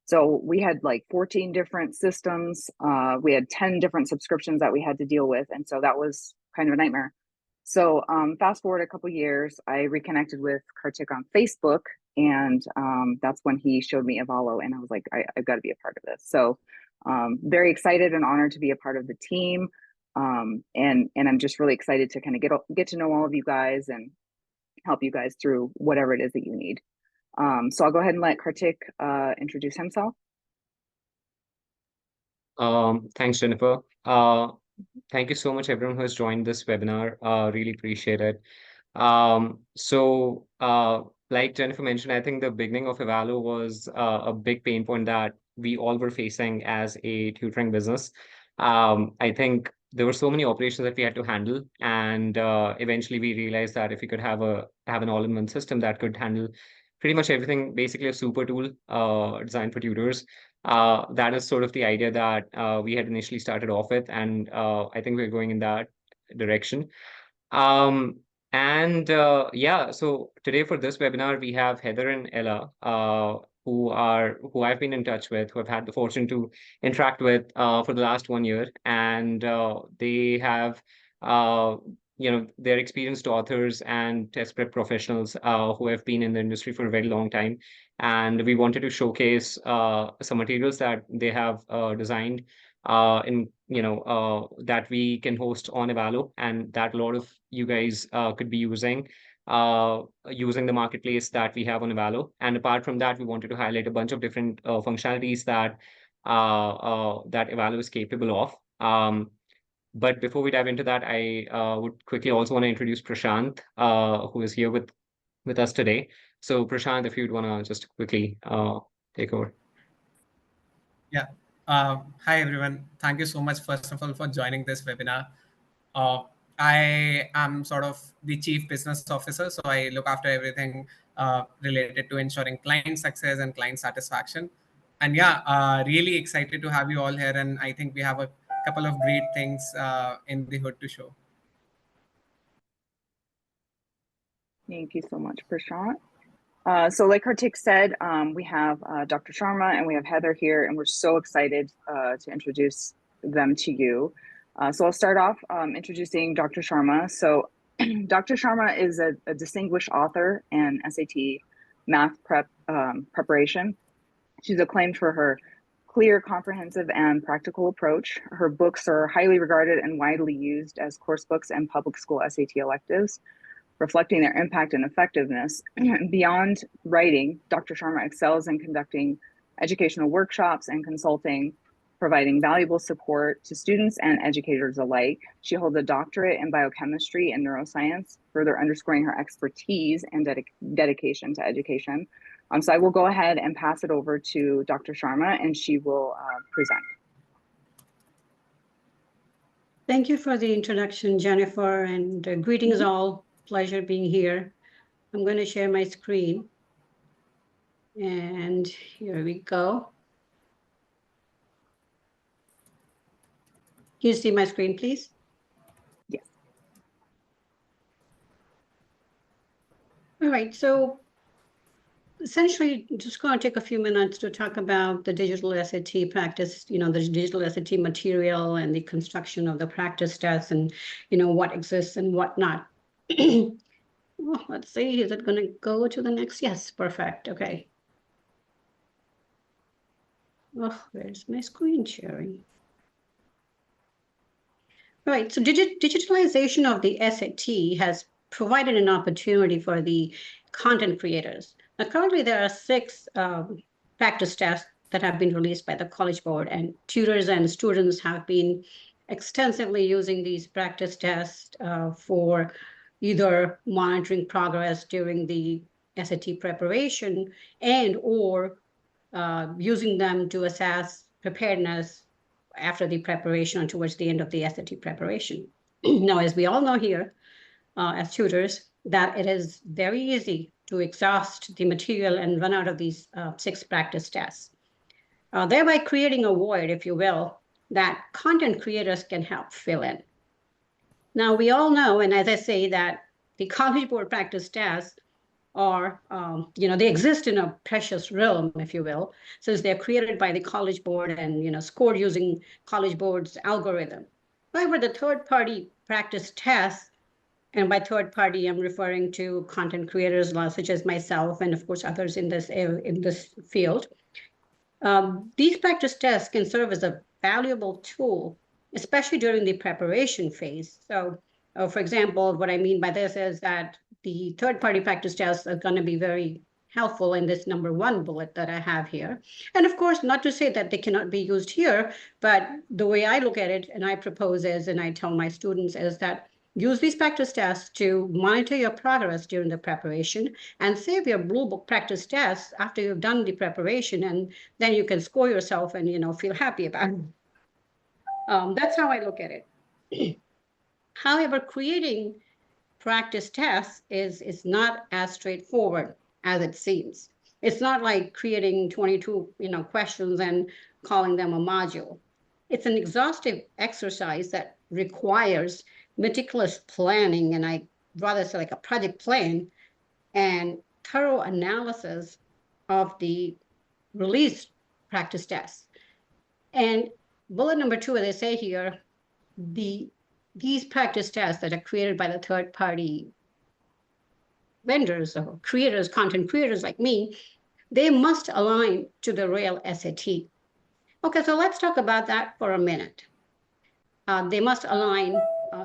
So we had like 14 different systems. We had 10 different subscriptions that we had to deal with. And so that was kind of a nightmare. So fast forward a couple years, I reconnected with Kartik on Facebook, and that's when he showed me Evallo, and I was like, I've got to be a part of this. So very excited and honored to be a part of the team, and I'm just really excited to kind of get to know all of you guys and help you guys through whatever it is that you need. So I'll go ahead and let Kartik introduce himself. Thanks, Jennifer. Thank you so much, everyone who has joined this webinar. Really appreciate it. Like Jennifer mentioned, I think the beginning of Evallo was a big pain point that we all were facing as a tutoring business. I think there were so many operations that we had to handle, and eventually we realized that if we could have an all-in-one system that could handle pretty much everything, basically a super tool designed for tutors. That is sort of the idea that we had initially started off with, and I think we're going in that direction. Yeah, so today for this webinar, we have Heather and Ella, who I've been in touch with, who I've had the fortune to interact with for the last 1 year, and they have they're experienced authors and test prep professionals who have been in the industry for a very long time. And we wanted to showcase some materials that they have designed that we can host on Evallo, and that a lot of you guys could be using the marketplace that we have on Evallo. And apart from that, we wanted to highlight a bunch of different functionalities that Evallo is capable of. But before we dive into that, I would quickly also want to introduce Prashant, who is here with us today. So Prashant, if you'd want to just quickly take over. Yeah. Hi, everyone. Thank you so much, first of all, for joining this webinar. I am sort of the Chief Business Officer, so I look after everything related to ensuring client success and client satisfaction. And yeah, really excited to have you all here. And I think we have a couple of great things in the hood to show. Thank you so much, Prashant. So like Kartik said, we have Dr. Sharma and we have Heather here, and we're so excited to introduce them to you. So I'll start off introducing Dr. Sharma. So Dr. Sharma is a distinguished author and SAT math preparation. She's acclaimed for her clear, comprehensive, and practical approach. Her books are highly regarded and widely used as course books and public school SAT electives, reflecting their impact and effectiveness. Beyond writing, Dr. Sharma excels in conducting educational workshops and consulting, providing valuable support to students and educators alike. She holds a doctorate in biochemistry and neuroscience, further underscoring her expertise and dedication to education. So I will go ahead and pass it over to Dr. Sharma, and she will present. Thank you for the introduction, Jennifer, and greetings all. Pleasure being here. I'm going to share my screen. And here we go. Can you see my screen, please? Yes. All right, so essentially, just going to take a few minutes to talk about the digital SAT practice, the digital SAT material and the construction of the practice tests and, what exists and what not. Well, let's see, is it going to go to the next? Yes, perfect. Okay. Oh, where's my screen sharing? Right, so digitalization of the SAT has provided an opportunity for the content creators. Now, currently there are 6 practice tests that have been released by the College Board, and tutors and students have been extensively using these practice tests for either monitoring progress during the SAT preparation or using them to assess preparedness after the preparation or towards the end of the SAT preparation. Now, as we all know here, as tutors, that it is very easy to exhaust the material and run out of these 6 practice tests, thereby creating a void, if you will, that content creators can help fill in. Now, we all know, and as I say, that the College Board practice tests are, they exist in a precious realm, if you will, since they're created by the College Board and, scored using College Board's algorithm. However, the third-party practice tests, and by third party, I'm referring to content creators such as myself and, of course, others in this field. These practice tests can serve as a valuable tool, especially during the preparation phase. So, for example, what I mean by this is that the third-party practice tests are going to be very helpful in this number 1 bullet that I have here. And of course, not to say that they cannot be used here, but the way I look at it and I propose is, and I tell my students is that use these practice tests to monitor your progress during the preparation and save your Blue Book practice tests after you've done the preparation, and then you can score yourself and feel happy about it. That's how I look at it. However, creating practice tests is not as straightforward as it seems. It's not like creating 22 questions and calling them a module. It's an exhaustive exercise that requires meticulous planning, and I rather say like a project plan, and thorough analysis of the released practice tests. And bullet number 2, as I say here, these practice tests that are created by the third-party vendors or creators, content creators like me, they must align to the real SAT. Okay, so let's talk about that for a minute. They must align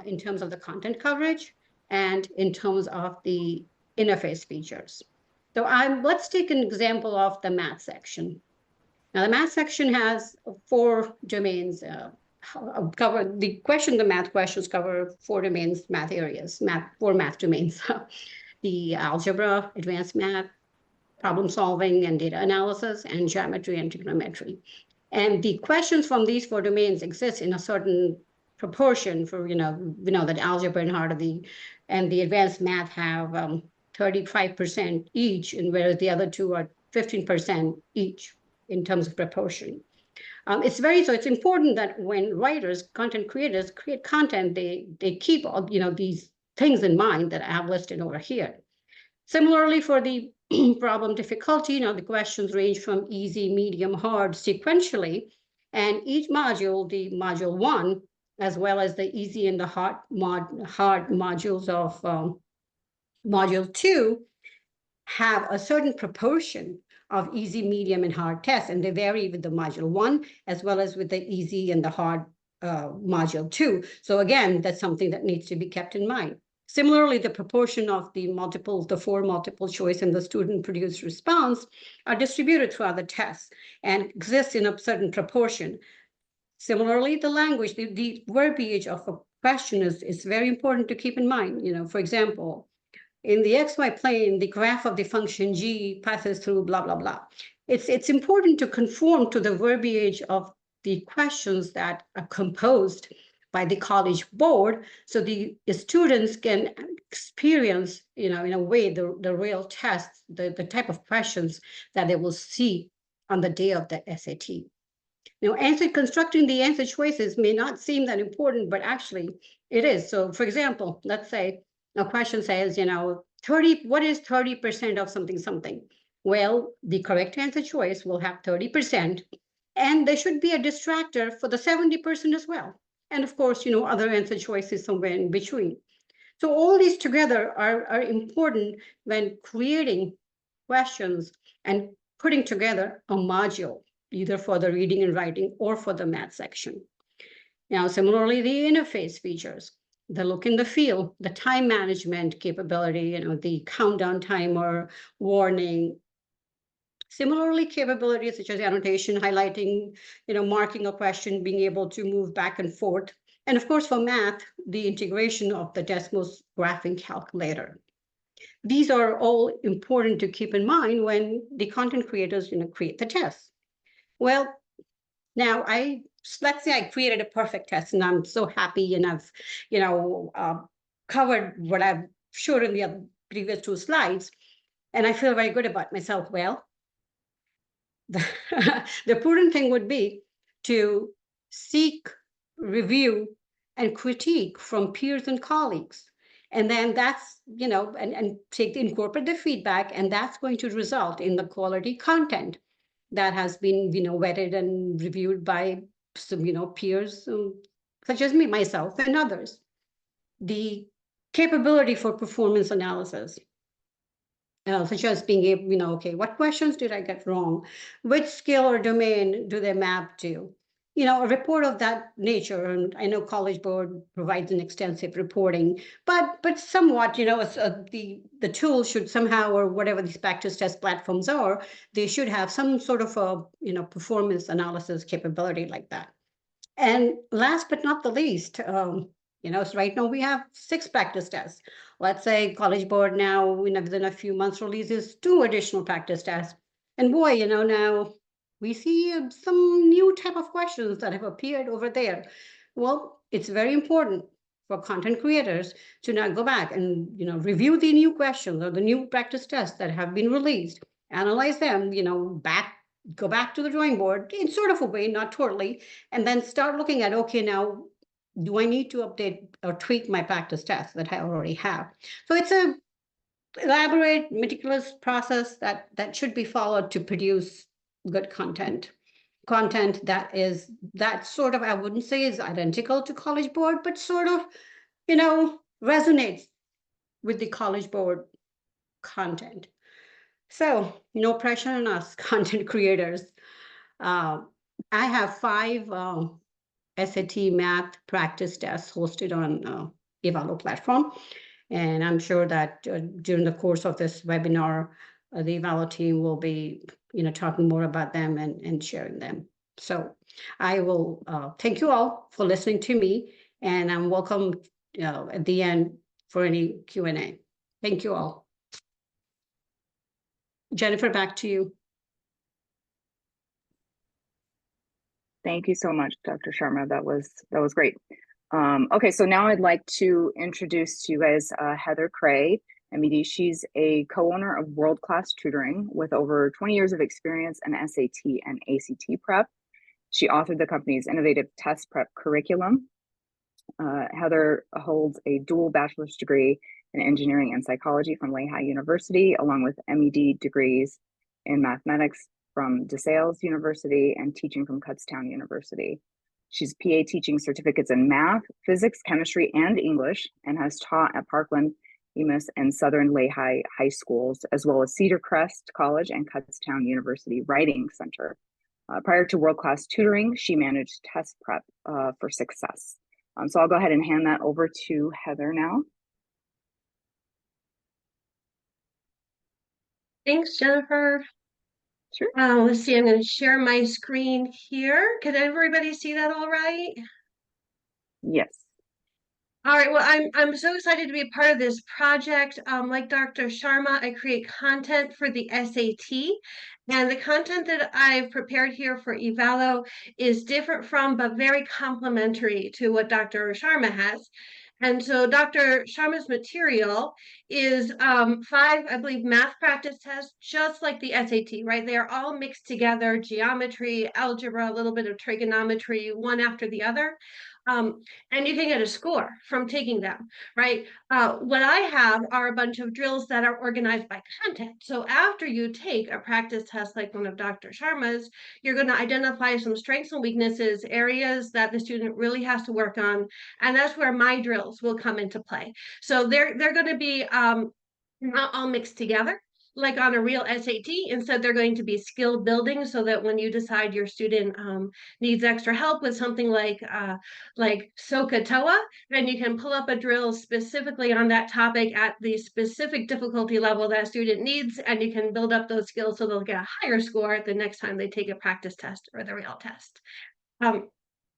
in terms of the content coverage and in terms of the interface features. So let's take an example of the math section. Now, the math section has 4 domains. The math questions cover 4 domains, math areas, 4 math domains. The algebra, advanced math, problem solving and data analysis, and geometry and trigonometry. And the questions from these 4 domains exist in a certain proportion for, we know that algebra and the advanced math have 35% each, and whereas the other 2 are 15% each in terms of proportion. It's important that when writers, content creators create content, they keep all, these things in mind that I have listed over here. Similarly, for the problem difficulty, the questions range from easy, medium, hard sequentially, and each module, the module 1, as well as the easy and the hard modules of module 2, have a certain proportion of easy, medium, and hard tests, and they vary with the module 1 as well as with the easy and the hard module 2. So again, that's something that needs to be kept in mind. Similarly, the proportion of the 4 multiple choice and the student-produced response are distributed throughout the tests and exist in a certain proportion. Similarly, the language, the verbiage of a question is very important to keep in mind. For example, in the XY plane, the graph of the function g passes through blah, blah, blah. It's important to conform to the verbiage of the questions that are composed by the College Board, so the students can experience, in a way, the real tests, the type of questions that they will see on the day of the SAT. Constructing the answer choices may not seem that important, but actually it is. So, for example, let's say a question says, what is 30% of something, something? Well, the correct answer choice will have 30%, and there should be a distractor for the 70% as well. And of course, other answer choices somewhere in between. So all these together are important when creating questions and putting together a module, either for the reading and writing or for the math section. Now, similarly, the interface features, the look and the feel, the time management capability, the countdown timer, warning. Similarly, capabilities such as annotation, highlighting, marking a question, being able to move back and forth. And of course, for math, the integration of the Desmos graphing calculator. These are all important to keep in mind when the content creators, create the test. Well, now let's say I created a perfect test and I'm so happy and I've, covered what I've showed in the previous 2 slides, and I feel very good about myself. Well, the prudent thing would be to seek review and critique from peers and colleagues. And then that's, and incorporate the feedback, and that's going to result in the quality content that has been, vetted and reviewed by some, peers such as me, myself, and others. The capability for performance analysis, such as being able, okay, what questions did I get wrong? Which skill or domain do they map to? A report of that nature, and I know College Board provides an extensive reporting, but somewhat, the tool should somehow, or whatever these practice test platforms are, they should have some sort of a, performance analysis capability like that. And last but not the least, so right now we have 6 practice tests. Let's say College Board now, within a few months releases 2 additional practice tests. And boy, now we see some new type of questions that have appeared over there. Well, it's very important for content creators to now go back and, review the new questions or the new practice tests that have been released, analyze them, go back to the drawing board in sort of a way, not totally, and then start looking at, okay, now, do I need to update or tweak my practice tests that I already have? So it's a elaborate, meticulous process that should be followed to produce good content that sort of, I wouldn't say is identical to College Board, but sort of, resonates with the College Board content. So no pressure on us content creators. I have 5 SAT math practice tests hosted on Evallo platform. And I'm sure that during the course of this webinar, the Evallo team will be, talking more about them and sharing them. So I will thank you all for listening to me, and I'm welcome at the end for any Q&A. Thank you all. Jennifer, back to you. Thank you so much, Dr. Sharma. That was great. Okay, so now I'd like to introduce to you guys Heather Krey, M.Ed. She's a co-owner of World Class Tutoring with over 20 years of experience in SAT and ACT prep. She authored the company's innovative test prep curriculum. Heather holds a dual bachelor's degree in engineering and psychology from Lehigh University, along with M.Ed. degrees in mathematics from DeSales University and teaching from Kutztown University. She's PA teaching certificates in math, physics, chemistry, and English, and has taught at Parkland, Emus, and Southern Lehigh High Schools, as well as Cedar Crest College and Kutztown University Writing Center. Prior to World Class Tutoring, she managed test prep for success. So I'll go ahead and hand that over to Heather now. Thanks, Jennifer. Sure. Let's see, I'm going to share my screen here. Can everybody see that all right? Yes. All right, well, I'm so excited to be a part of this project. Like Dr. Sharma, I create content for the SAT, and the content that I've prepared here for Evallo is different from, but very complementary to what Dr. Sharma has. And so Dr. Sharma's material is 5, I believe, math practice tests, just like the SAT, right? They are all mixed together, geometry, algebra, a little bit of trigonometry, one after the other. And you can get a score from taking them, right? What I have are a bunch of drills that are organized by content. So after you take a practice test like one of Dr. Sharma's, you're going to identify some strengths and weaknesses, areas that the student really has to work on, and that's where my drills will come into play. So they're going to be not all mixed together like on a real SAT. Instead, they're going to be skill building, so that when you decide your student needs extra help with something like SOHCAHTOA, then you can pull up a drill specifically on that topic at the specific difficulty level that student needs, and you can build up those skills so they'll get a higher score the next time they take a practice test or the real test.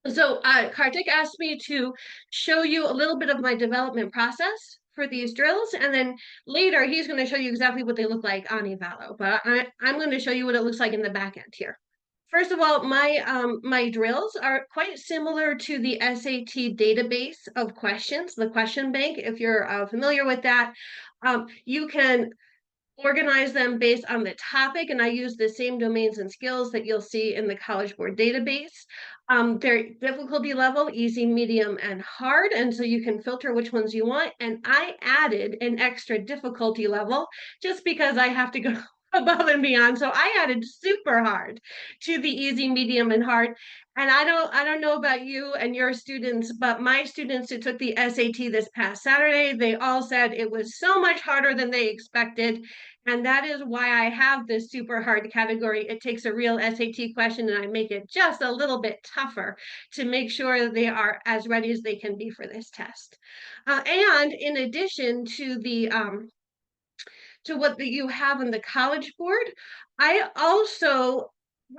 So Kartik asked me to show you a little bit of my development process for these drills, and then later he's going to show you exactly what they look like on Evallo, but I'm going to show you what it looks like in the back end here. First of all, my drills are quite similar to the SAT database of questions, the question bank. If you're familiar with that, you can organize them based on the topic, and I use the same domains and skills that you'll see in the College Board database. Their difficulty level, easy, medium, and hard, and so you can filter which ones you want. And I added an extra difficulty level just because I have to go above and beyond. So I added super hard to the easy, medium, and hard. And I don't know about you and your students, but my students who took the SAT this past Saturday, they all said it was so much harder than they expected. And that is why I have this super hard category. It takes a real SAT question and I make it just a little bit tougher to make sure they are as ready as they can be for this test. And in addition to the to what you have in the College Board, I also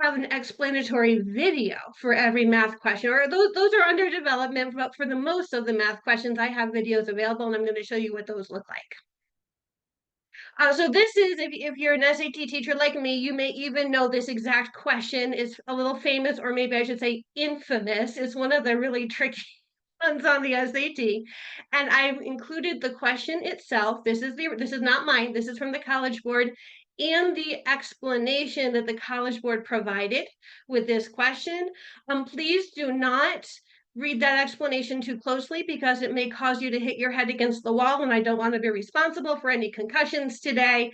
have an explanatory video for every math question, or those are under development, but for the most of the math questions, I have videos available, and I'm going to show you what those look like. So this is, if you're an SAT teacher like me, you may even know this exact question is a little famous, or maybe I should say infamous. It's one of the really tricky ones on the SAT. And I've included the question itself. This is not mine. This is from the College Board, and the explanation that the College Board provided with this question. Please do not read that explanation too closely because it may cause you to hit your head against the wall, and I don't want to be responsible for any concussions today.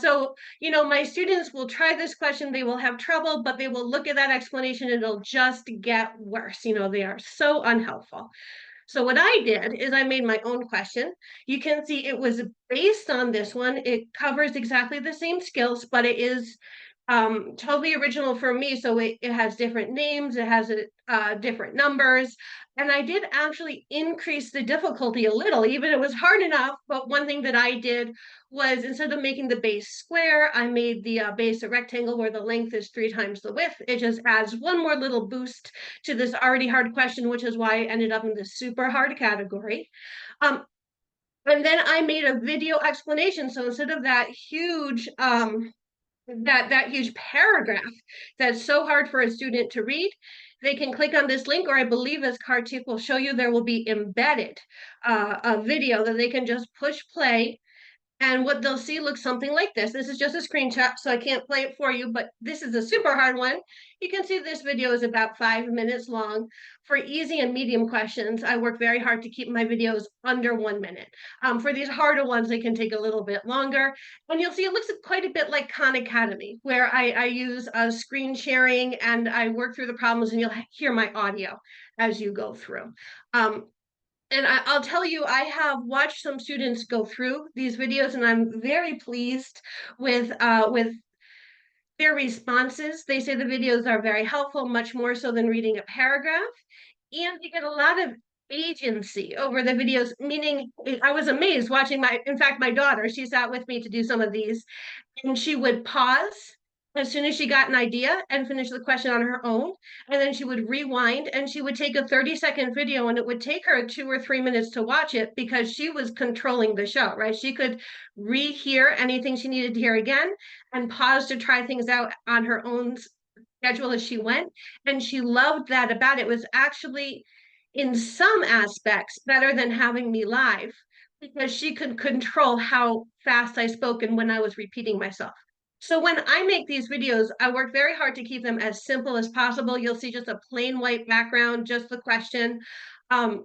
So, you know, my students will try this question, they will have trouble, but they will look at that explanation and it'll just get worse. You know, they are so unhelpful. So what I did is I made my own question. You can see it was based on this one. It covers exactly the same skills, but it is totally original for me. So it has different names, it has different numbers. And I did actually increase the difficulty a little, even it was hard enough. But one thing that I did was, instead of making the base square, I made the base a rectangle where the length is 3 times the width. It just adds one more little boost to this already hard question, which is why I ended up in the super hard category. And then I made a video explanation. So instead of that huge that huge paragraph that's so hard for a student to read, they can click on this link, or I believe, as Kartik will show you, there will be embedded a video that they can just push play. And what they'll see looks something like this. This is just a screenshot, so I can't play it for you, but this is a super hard one. You can see this video is about 5 minutes long. For easy and medium questions, I work very hard to keep my videos under 1 minute. For these harder ones, they can take a little bit longer. And you'll see it looks quite a bit like Khan Academy, where I use screen sharing and I work through the problems, and you'll hear my audio as you go through. And I'll tell you, I have watched some students go through these videos, and I'm very pleased with their responses. They say the videos are very helpful, much more so than reading a paragraph. And you get a lot of agency over the videos, meaning I was amazed watching in fact, my daughter, she sat with me to do some of these, and she would pause as soon as she got an idea and finish the question on her own. And then she would rewind and she would take a 30-second video, and it would take her 2 or 3 minutes to watch it because she was controlling the show, right? She could rehear anything she needed to hear again and pause to try things out on her own schedule as she went. And she loved that about it. It was actually, in some aspects, better than having me live, because she could control how fast I spoke and when I was repeating myself. So when I make these videos, I work very hard to keep them as simple as possible. You'll see just a plain white background, just the question. And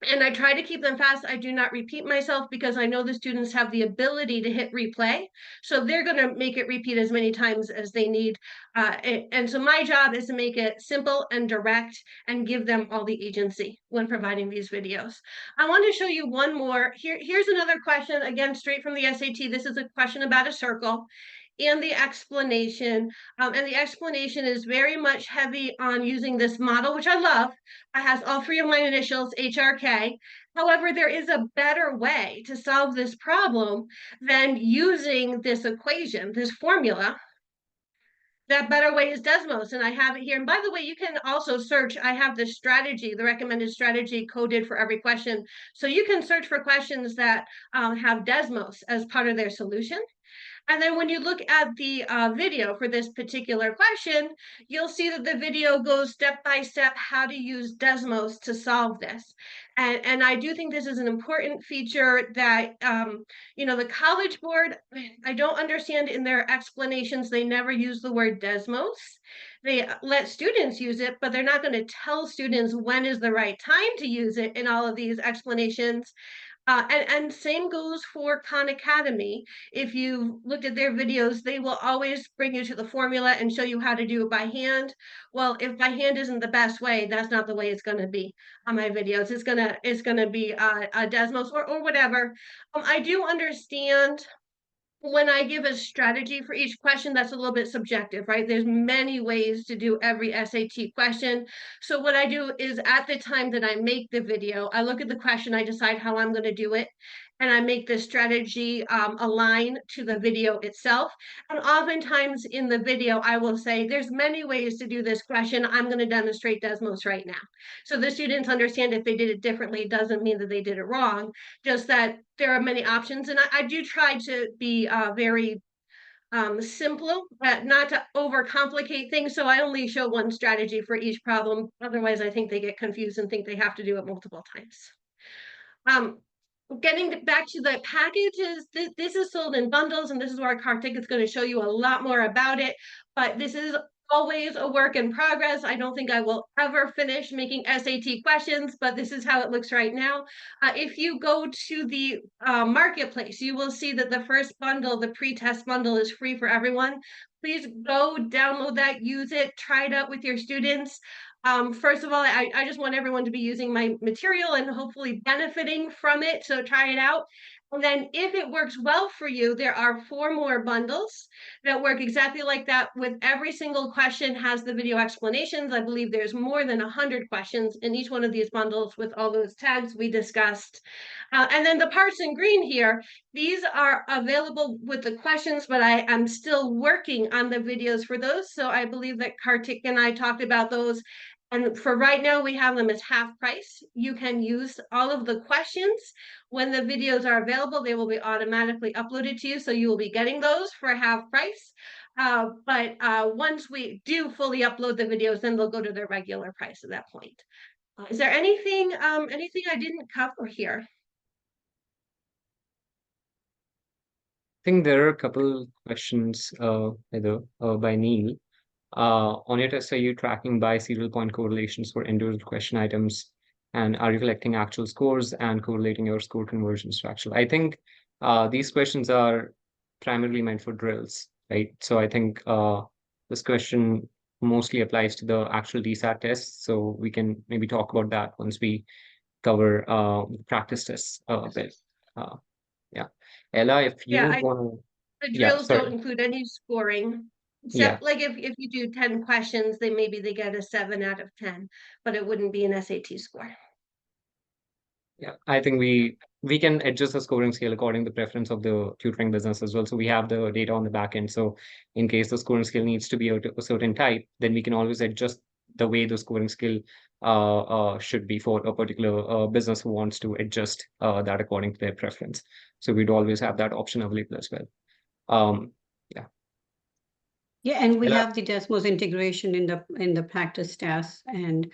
I try to keep them fast. I do not repeat myself because I know the students have the ability to hit replay. So they're going to make it repeat as many times as they need. And so my job is to make it simple and direct and give them all the agency when providing these videos. I want to show you one more. Here's another question, again, straight from the SAT. This is a question about a circle. And the explanation is very much heavy on using this model, which I love. It has all 3 of my initials, HRK. However, there is a better way to solve this problem than using this equation, this formula. That better way is Desmos, and I have it here. And by the way, you can also search. I have the strategy, the recommended strategy, coded for every question. So you can search for questions that have Desmos as part of their solution. And then when you look at the video for this particular question, you'll see that the video goes step by step how to use Desmos to solve this. And I do think this is an important feature that, the College Board, I don't understand in their explanations, they never use the word Desmos. They let students use it, but they're not going to tell students when is the right time to use it in all of these explanations. And same goes for Khan Academy. If you looked at their videos, they will always bring you to the formula and show you how to do it by hand. Well, if by hand isn't the best way, that's not the way it's going to be on my videos. It's gonna be a Desmos or whatever. I do understand when I give a strategy for each question, that's a little bit subjective, right? There's many ways to do every SAT question. So what I do is at the time that I make the video, I look at the question, I decide how I'm going to do it, and I make the strategy align to the video itself. And oftentimes in the video, I will say, there's many ways to do this question. I'm going to demonstrate Desmos right now. So the students understand if they did it differently, it doesn't mean that they did it wrong, just that there are many options. And I do try to be very simple, not to overcomplicate things. So I only show one strategy for each problem. Otherwise, I think they get confused and think they have to do it multiple times. Getting back to the packages, this is sold in bundles, and this is where Karthik is going to show you a lot more about it. But this is always a work in progress. I don't think I will ever finish making SAT questions, but this is how it looks right now. If you go to the marketplace, you will see that the first bundle, the pre-test bundle, is free for everyone. Please go download that, use it, try it out with your students. First of all, I just want everyone to be using my material and hopefully benefiting from it. So try it out. And then if it works well for you, there are 4 more bundles that work exactly like that, with every single question has the video explanations. I believe there's more than 100 questions in each one of these bundles with all those tags we discussed. And then the parts in green here, these are available with the questions, but I am still working on the videos for those. So I believe that Karthik and I talked about those. And for right now, we have them as half price. You can use all of the questions. When the videos are available, they will be automatically uploaded to you. So you will be getting those for half price. But once we do fully upload the videos, then they'll go to their regular price at that point. Is there anything I didn't cover here? I think there are a couple questions by Neil. On your test, are you tracking by serial point correlations for individual question items? And are you collecting actual scores and correlating your score conversions to actual? I think these questions are primarily meant for drills, right? So I think this question mostly applies to the actual DSAT tests. So we can maybe talk about that once we cover practice tests a bit. Yeah. Ella, if you want to... The drills don't include any scoring. Except like if you do 10 questions, maybe they get a 7 out of 10, but it wouldn't be an SAT score. Yeah, I think we can adjust the scoring scale according to the preference of the tutoring business as well. So we have the data on the back end. So in case the scoring scale needs to be a certain type, then we can always adjust the way the scoring scale should be for a particular business who wants to adjust that according to their preference. So we'd always have that option available as well. Yeah, and we have the Desmos integration in the practice tests, and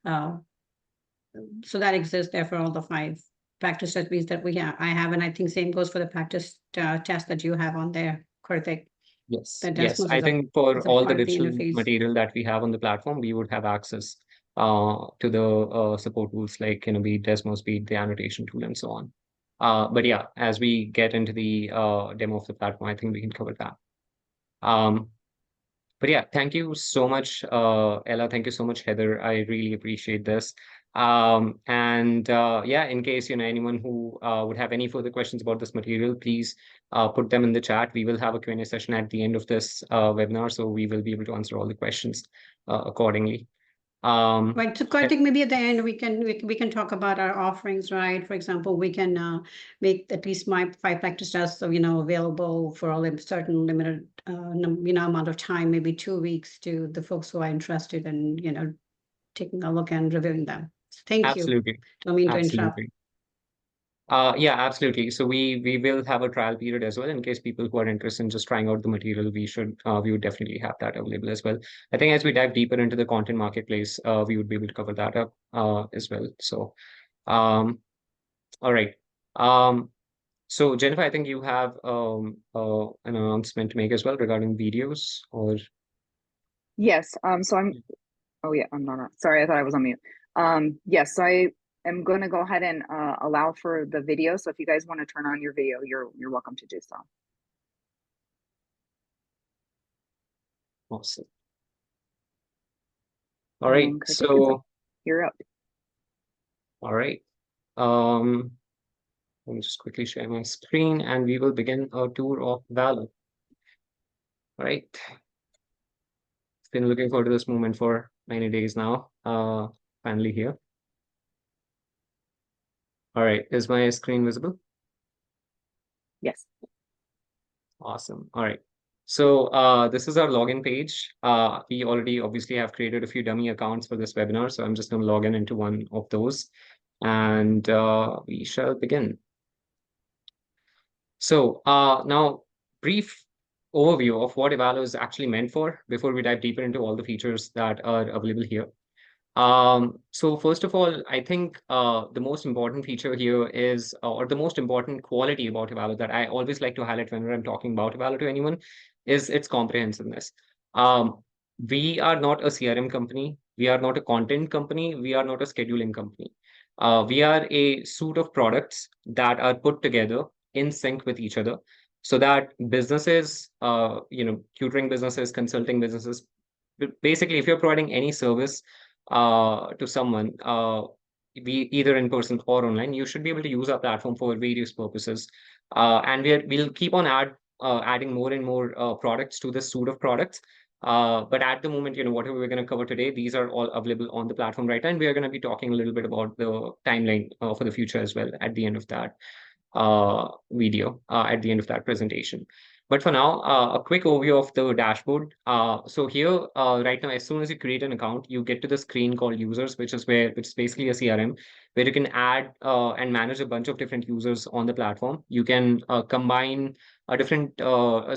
so that exists there for all the 5 practice tests that we have. I have, and I think same goes for the practice test that you have on there, Karthik. Yes, I think for all the digital material that we have on the platform, we would have access to the support tools like be Desmos, be the annotation tool, and so on. But yeah, as we get into the demo of the platform, I think we can cover that. But yeah, thank you so much, Ella. Thank you so much, Heather. I really appreciate this. Yeah, in case anyone who would have any further questions about this material, please put them in the chat. We will have a Q&A session at the end of this webinar, so we will be able to answer all the questions accordingly. Right. So Karthik, maybe at the end we can talk about our offerings, right? For example, we can make at least my 5 practice tests, available for a certain limited amount of time, maybe 2 weeks, to the folks who are interested in taking a look and reviewing them. So thank Absolutely. you. Don't mean to interrupt. Yeah, absolutely. So we will have a trial period as well in case people who are interested in just trying out the material. We would definitely have that available as well. I think as we dive deeper into the content marketplace, we would be able to cover that up as well. So, all right. So Jennifer, I think you have an announcement to make as well regarding videos or. Yes. Oh yeah, I'm not on. Sorry, I thought I was on mute. Yes, so I am going to go ahead and allow for the video. So if you guys want to turn on your video, you're welcome to do so. Awesome. All right. Kartik, So you're up. all right. Let me just quickly share my screen and we will begin our tour of Evallo. All right. Been looking forward to this moment for many days now. Finally here. All right, is my screen visible? Yes. Awesome. All right. So this is our login page. We already obviously have created a few dummy accounts for this webinar. So I'm just going to log in into one of those and we shall begin. So now brief overview of what Evallo is actually meant for before we dive deeper into all the features that are available here. So first of all, I think the most important feature here is, or the most important quality about Evallo that I always like to highlight whenever I'm talking about Evallo to anyone is its comprehensiveness. We are not a CRM company. We are not a content company. We are not a scheduling company. We are a suite of products that are put together in sync with each other so that businesses, tutoring businesses, consulting businesses, basically, if you're providing any service to someone, be either in person or online, you should be able to use our platform for various purposes. And we'll keep on adding more and more products to this suite of products. But at the moment, whatever we're going to cover today, these are all available on the platform right now. And we are going to be talking a little bit about the timeline for the future as well at the end of that video, at the end of that presentation. But for now, a quick overview of the dashboard. So here, right now, as soon as you create an account, you get to the screen called users, which is basically a CRM, where you can add and manage a bunch of different users on the platform. You can combine a different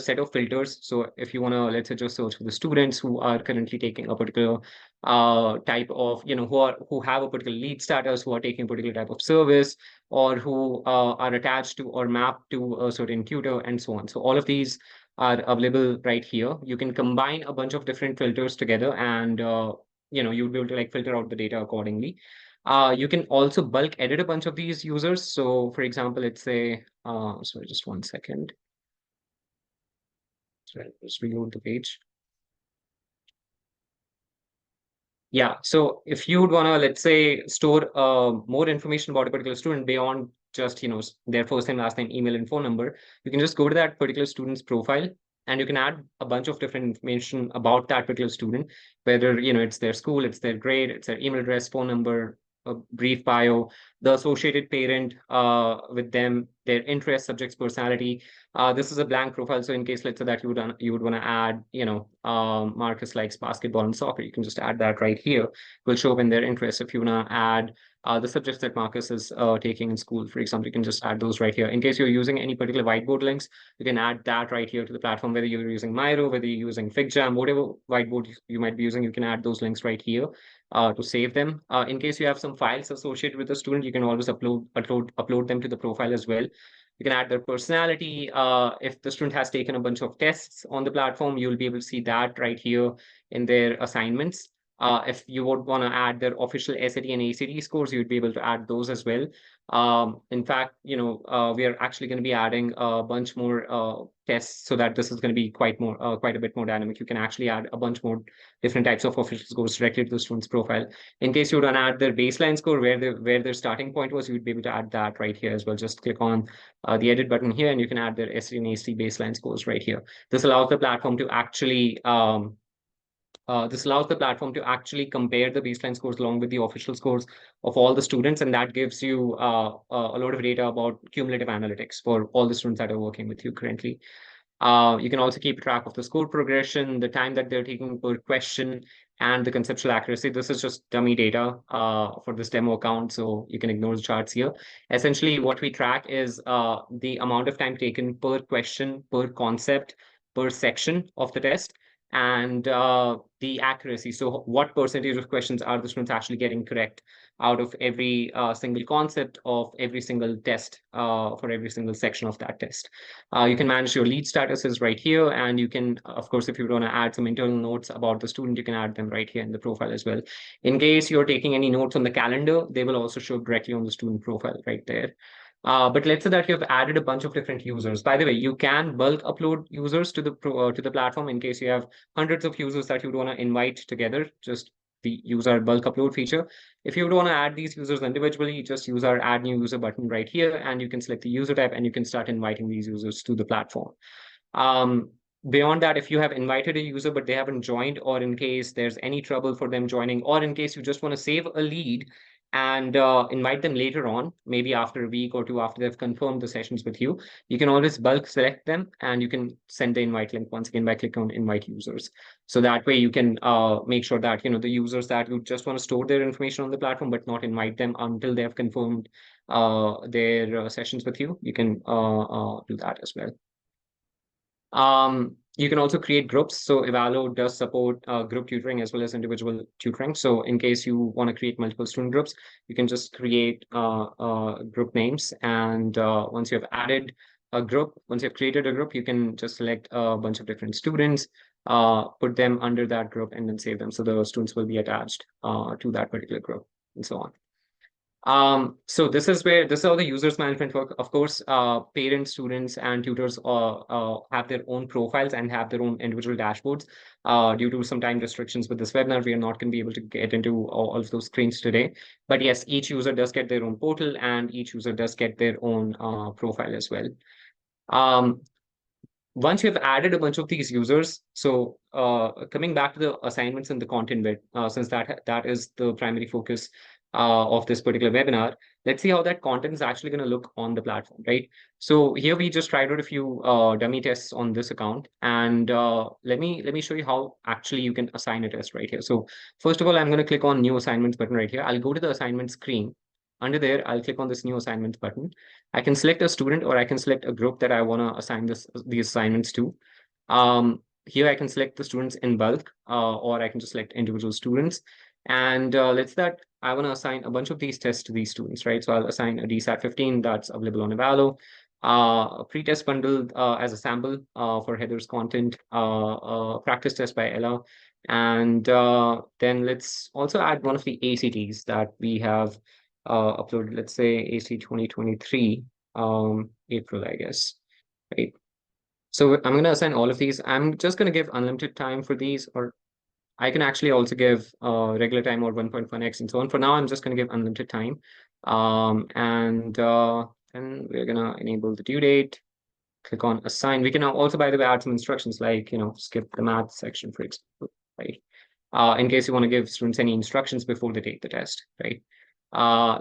set of filters. So if you want to, let's say, just search for the students who are currently taking a particular type of, who have a particular lead status, who are taking a particular type of service, or who are attached to or mapped to a certain tutor and so on. So all of these are available right here. You can combine a bunch of different filters together and you'll be able to like filter out the data accordingly. You can also bulk edit a bunch of these users. So for example, let's say, sorry, just 1 second. So I'll just reload the page. Yeah, so if you would want to, let's say, store more information about a particular student beyond just, their first name, last name, email, and phone number, you can just go to that particular student's profile and you can add a bunch of different information about that particular student, whether, it's their school, it's their grade, it's their email address, phone number, a brief bio, the associated parent with them, their interests, subjects, personality. This is a blank profile. So in case, let's say that you would want to add, Marcus likes basketball and soccer, you can just add that right here. It will show up in their interests. If you want to add the subjects that Marcus is taking in school, for example, you can just add those right here. In case you're using any particular whiteboard links, you can add that right here to the platform, whether you're using Miro, whether you're using FigJam, whatever whiteboard you might be using, you can add those links right here to save them. In case you have some files associated with the student, you can always upload them to the profile as well. You can add their personality. If the student has taken a bunch of tests on the platform, you'll be able to see that right here in their assignments. If you would want to add their official SAT and ACT scores, you'd be able to add those as well. In fact, we are actually going to be adding a bunch more tests so that this is going to be quite a bit more dynamic. You can actually add a bunch more different types of official scores directly to the student's profile. In case you want to add their baseline score, where their starting point was, you'd be able to add that right here as well. Just click on the edit button here, and you can add their SAT and ACT baseline scores right here. This allows the platform to actually compare the baseline scores along with the official scores of all the students, and that gives you a lot of data about cumulative analytics for all the students that are working with you currently. You can also keep track of the score progression, the time that they're taking per question, and the conceptual accuracy. This is just dummy data for this demo account, so you can ignore the charts here. Essentially, what we track is the amount of time taken per question, per concept, per section of the test, and the accuracy. So what percentage of questions are the students actually getting correct out of every single concept of every single test for every single section of that test. You can manage your lead statuses right here, and you can, of course, if you want to add some internal notes about the student, you can add them right here in the profile as well. In case you're taking any notes on the calendar, they will also show directly on the student profile right there. But let's say that you have added a bunch of different users. By the way, you can bulk upload users to the platform in case you have hundreds of users that you want to invite together. Just the user bulk upload feature. If you want to add these users individually, just use our add new user button right here, and you can select the user type and you can start inviting these users to the platform. Beyond that, if you have invited a user but they haven't joined, or in case there's any trouble for them joining, or in case you just want to save a lead and invite them later on, maybe after a week or two after they've confirmed the sessions with you, you can always bulk select them and you can send the invite link once again by clicking on invite users. So that way you can make sure that the users that you just want to store their information on the platform but not invite them until they have confirmed their sessions with you, you can do that as well. You can also create groups. So Evallo does support group tutoring as well as individual tutoring. So in case you want to create multiple student groups, you can just create group names. And once you have added a group, once you've created a group, you can just select a bunch of different students, put them under that group, and then save them. So the students will be attached to that particular group and so on. So this is how the users management work. Of course, parents, students, and tutors have their own profiles and have their own individual dashboards. Due to some time restrictions with this webinar, we are not going to be able to get into all of those screens today. But yes, each user does get their own portal and each user does get their own profile as well. Once you have added a bunch of these users, so coming back to the assignments and the content bit, since that is the primary focus of this particular webinar, let's see how that content is actually going to look on the platform, right? So here we just tried out a few dummy tests on this account, and let me show you how actually you can assign a test right here. So first of all, I'm going to click on new assignments button right here. I'll go to the assignment screen. Under there, I'll click on this new assignments button. I can select a student or I can select a group that I want to assign these assignments to. Here I can select the students in bulk, or I can just select individual students. And let's say that I want to assign a bunch of these tests to these students, right? So I'll assign a DSAT 15 that's available on Evallo, a pre-test bundle as a sample for Heather's content, practice test by Ella. And then let's also add one of the ACTs that we have uploaded, let's say AC 2023, April, I guess, right? So I'm going to assign all of these. I'm just going to give unlimited time for these, or I can actually also give regular time or 1.1x and so on. For now, I'm just going to give unlimited time. And then we're going to enable the due date, click on assign. We can also, by the way, add some instructions like, skip the math section, for example, right? In case you want to give students any instructions before they take the test, right?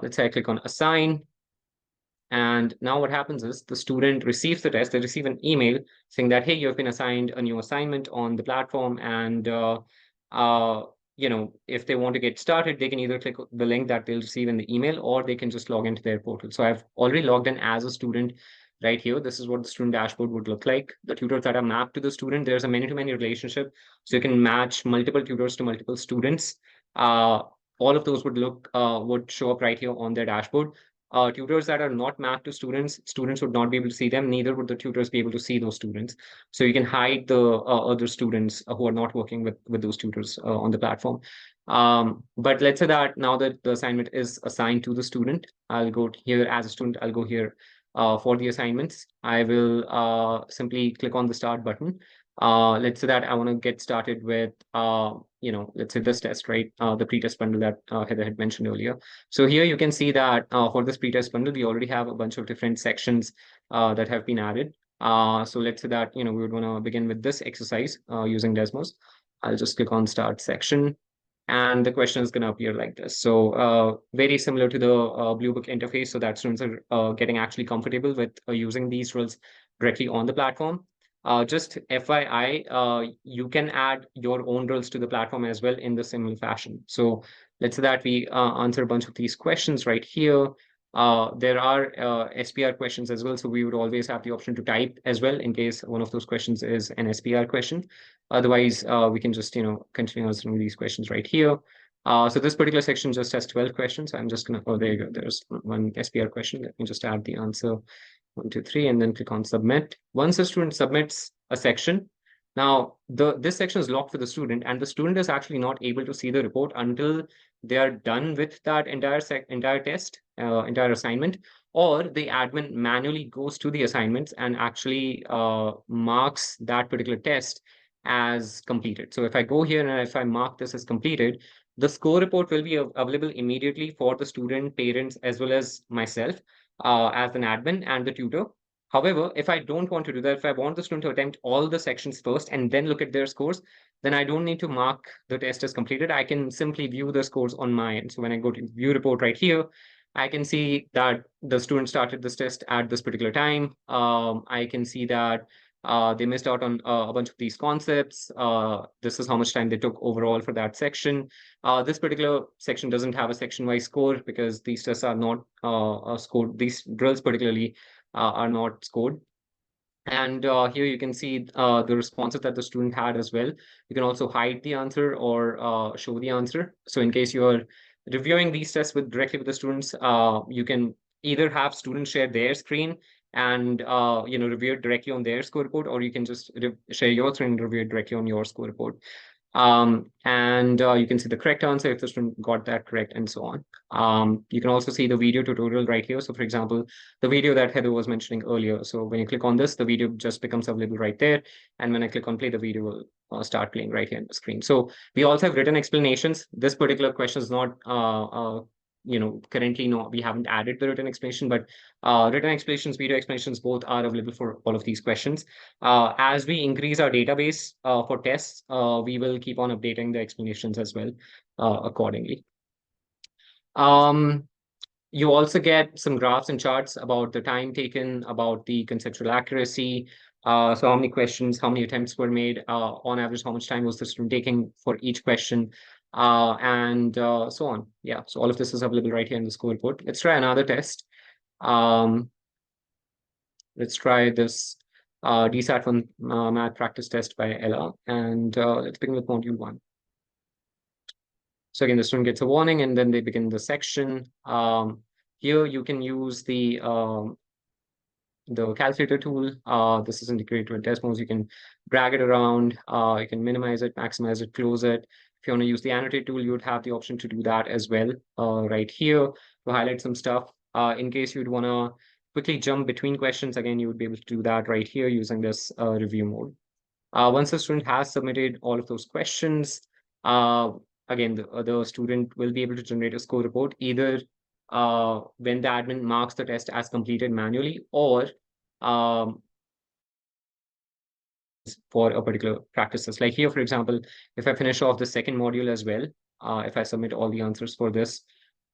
Let's say I click on assign. And now what happens is the student receives the test. They receive an email saying that, hey, you've been assigned a new assignment on the platform. And, if they want to get started, they can either click the link that they'll receive in the email, or they can just log into their portal. So I've already logged in as a student right here. This is what the student dashboard would look like. The tutors that are mapped to the student, there's a many-to-many relationship. So you can match multiple tutors to multiple students. All of those would show up right here on their dashboard. Tutors that are not mapped to students would not be able to see them, neither would the tutors be able to see those students. So you can hide the other students who are not working with those tutors on the platform. But let's say that now that the assignment is assigned to the student, I'll go here as a student, I'll go here for the assignments. I will simply click on the start button. Let's say that I want to get started with, let's say this test, right? The pretest bundle that Heather had mentioned earlier. So here you can see that for this pretest bundle, we already have a bunch of different sections that have been added. So let's say that, we would want to begin with this exercise using Desmos. I'll just click on start section. And the question is going to appear like this. So very similar to the Blue Book interface, so that students are getting actually comfortable with using these rules directly on the platform. Just FYI, you can add your own rules to the platform as well in the similar fashion. So let's say that we answer a bunch of these questions right here. There are SPR questions as well, so we would always have the option to type as well in case one of those questions is an SPR question. Otherwise, we can just continue answering these questions right here. So this particular section just has 12 questions. I'm just gonna, oh, there you go. There's one SPR question. Let me just add the answer. 1, 2, 3, and then click on submit. Once a student submits a section, now this section is locked for the student, and the student is actually not able to see the report until they are done with that entire test, entire assignment, or the admin manually goes to the assignments and actually marks that particular test as completed. So if I go here and if I mark this as completed, the score report will be available immediately for the student, parents, as well as myself as an admin and the tutor. However, if I don't want to do that, if I want the student to attempt all the sections first and then look at their scores, then I don't need to mark the test as completed. I can simply view the scores on my end. So when I go to view report right here, I can see that the student started this test at this particular time. I can see that they missed out on a bunch of these concepts. This is how much time they took overall for that section. This particular section doesn't have a section-wise score because these tests are not scored. These drills particularly are not scored. And here you can see the responses that the student had as well. You can also hide the answer or show the answer. So in case you're reviewing these tests directly with the students, you can either have students share their screen and review it directly on their score report, or you can just share your screen and review it directly on your score report. And you can see the correct answer if the student got that correct, and so on. You can also see the video tutorial right here. So for example, the video that Heather was mentioning earlier. So when you click on this, the video just becomes available right there. And when I click on play, the video will start playing right here on the screen. So we also have written explanations. This particular question is not currently we haven't added the written explanation, but written explanations, video explanations, both are available for all of these questions. As we increase our database for tests, we will keep on updating the explanations as well accordingly. You also get some graphs and charts about the time taken, about the conceptual accuracy. So how many questions, how many attempts were made, on average, how much time was the student taking for each question, and so on. Yeah, so all of this is available right here in the score report. Let's try another test. Let's try this DSAT 1 math practice test by Ella, and let's begin with module 1. So again, the student gets a warning and then they begin the section. Here you can use the calculator tool. This is integrated with Desmos. You can drag it around. You can minimize it, maximize it, close it. If you want to use the annotate tool, you would have the option to do that as well right here to highlight some stuff. In case you'd want to quickly jump between questions, again, you would be able to do that right here using this review mode. Once the student has submitted all of those questions, again, the student will be able to generate a score report either when the admin marks the test as completed manually, or for a particular practice test. Like here, for example, if I finish off the second module as well, if I submit all the answers for this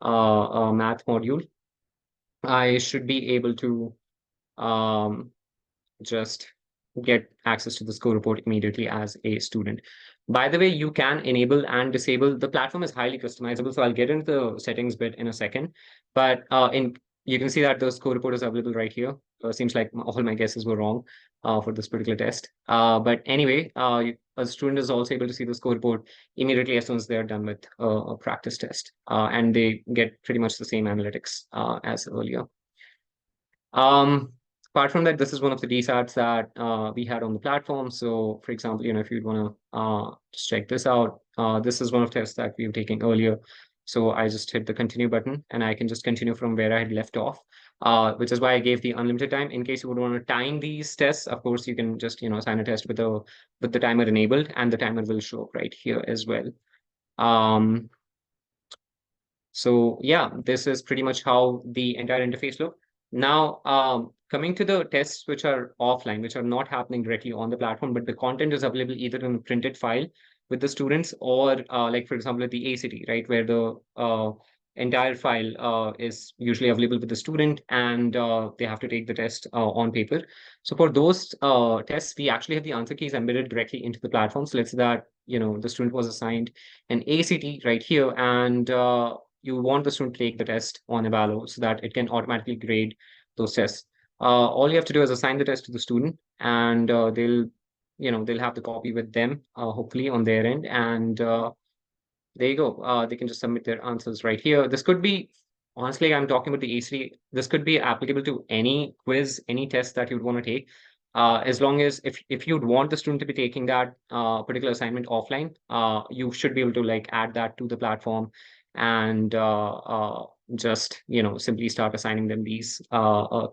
math module, I should be able to just get access to the score report immediately as a student. By the way, you can enable and disable. The platform is highly customizable, so I'll get into the settings bit in a second. But you can see that the score report is available right here. Seems like all my guesses were wrong for this particular test. But anyway, a student is also able to see the score report immediately as soon as they're done with a practice test. And they get pretty much the same analytics as earlier. Apart from that, this is one of the DSATs that we had on the platform. So for example, if you'd want to just check this out, this is one of the tests that we were taking earlier. So I just hit the continue button and I can just continue from where I had left off, which is why I gave the unlimited time. In case you would want to time these tests, of course, you can just, assign a test with the timer enabled, and the timer will show up right here as well. So yeah, this is pretty much how the entire interface looks. Now, coming to the tests which are offline, which are not happening directly on the platform, but the content is available either in a printed file with the students, or like, for example, at the ACT, right, where the entire file is usually available with the student, and they have to take the test on paper. So for those tests, we actually have the answer keys embedded directly into the platform. So let's say that, the student was assigned an ACT right here, and you want the student to take the test on Evallo so that it can automatically grade those tests. All you have to do is assign the test to the student, and they'll have the copy with them, hopefully on their end, and there you go. They can just submit their answers right here. This could be, honestly, I'm talking about the ACT. This could be applicable to any quiz, any test that you'd want to take. As long as if you'd want the student to be taking that particular assignment offline, you should be able to like add that to the platform and just simply start assigning them these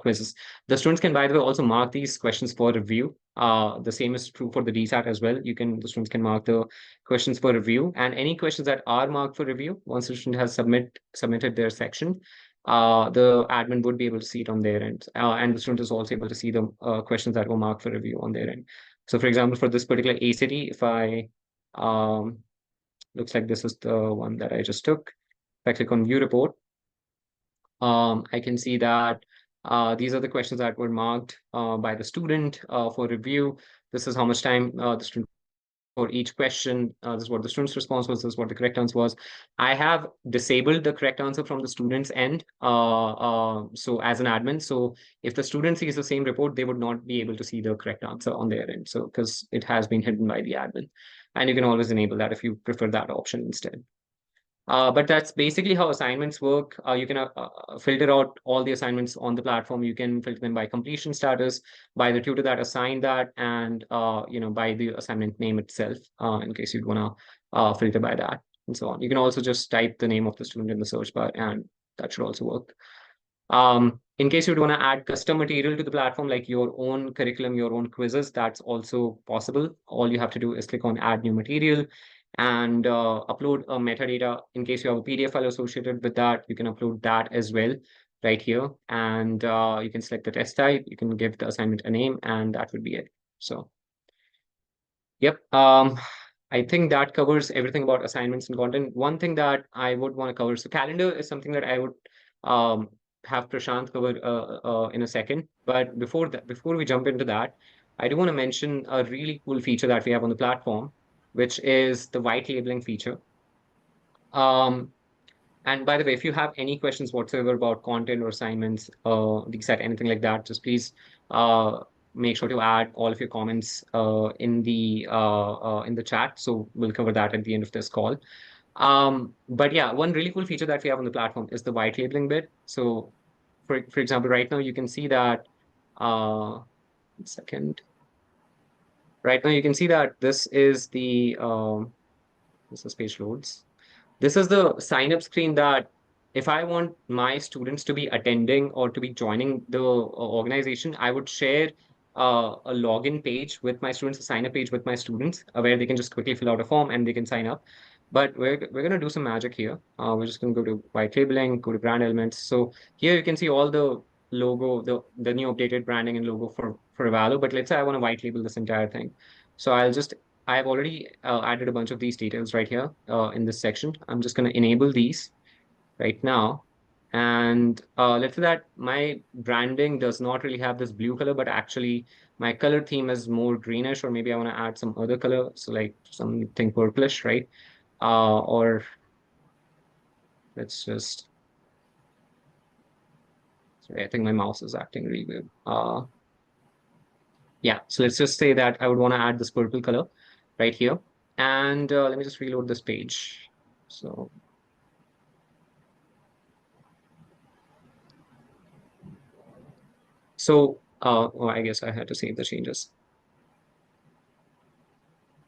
quizzes. The students can, by the way, also mark these questions for review. The same is true for the DSAT as well. The students can mark the questions for review, and any questions that are marked for review, once the student has submitted their section, the admin would be able to see it on their end, and the student is also able to see the questions that were marked for review on their end. So for example, for this particular ACT, if I looks like this is the one that I just took. If I click on view report, I can see that these are the questions that were marked by the student for review. This is how much time the student for each question. This is what the student's response was. This is what the correct answer was. I have disabled the correct answer from the student's end. So as an admin, so if the student sees the same report, they would not be able to see the correct answer on their end. So because it has been hidden by the admin, and you can always enable that if you prefer that option instead. But that's basically how assignments work. You can filter out all the assignments on the platform. You can filter them by completion status, by the tutor that assigned that, and by the assignment name itself, in case you'd want to filter by that, and so on. You can also just type the name of the student in the search bar, and that should also work. In case you'd want to add custom material to the platform, like your own curriculum, your own quizzes, that's also possible. All you have to do is click on add new material and upload a metadata. In case you have a PDF file associated with that, you can upload that as well right here. And you can select the test type, you can give the assignment a name, and that would be it. So, yep. I think that covers everything about assignments and content. One thing that I would want to cover, so calendar is something that I would have Prashant cover in a second. But before we jump into that, I do want to mention a really cool feature that we have on the platform, which is the white labeling feature. And by the way, if you have any questions whatsoever about content or assignments, DSAT, anything like that, just please make sure to add all of your comments in the chat. So we'll cover that at the end of this call. But yeah, one really cool feature that we have on the platform is the white labeling bit. So for example, right now you can see that, right now you can see that this is the, this page loads. This is the sign up screen that if I want my students to be attending or to be joining the organization, I would share a login page with my students, a sign up page with my students, where they can just quickly fill out a form and they can sign up. But we're going to do some magic here. We're just going to go to white labeling, go to brand elements. So here you can see all the logo, the new updated branding and logo for Evallo. But let's say I want to white label this entire thing. So I've already added a bunch of these details right here in this section. I'm just going to enable these right now. And let's say that my branding does not really have this blue color, but actually my color theme is more greenish, or maybe I want to add some other color. So like something purplish, right? Or let's just, sorry, I think my mouse is acting really weird. Yeah, so let's just say that I would want to add this purple color right here. And let me just reload this page. So oh, I guess I had to save the changes.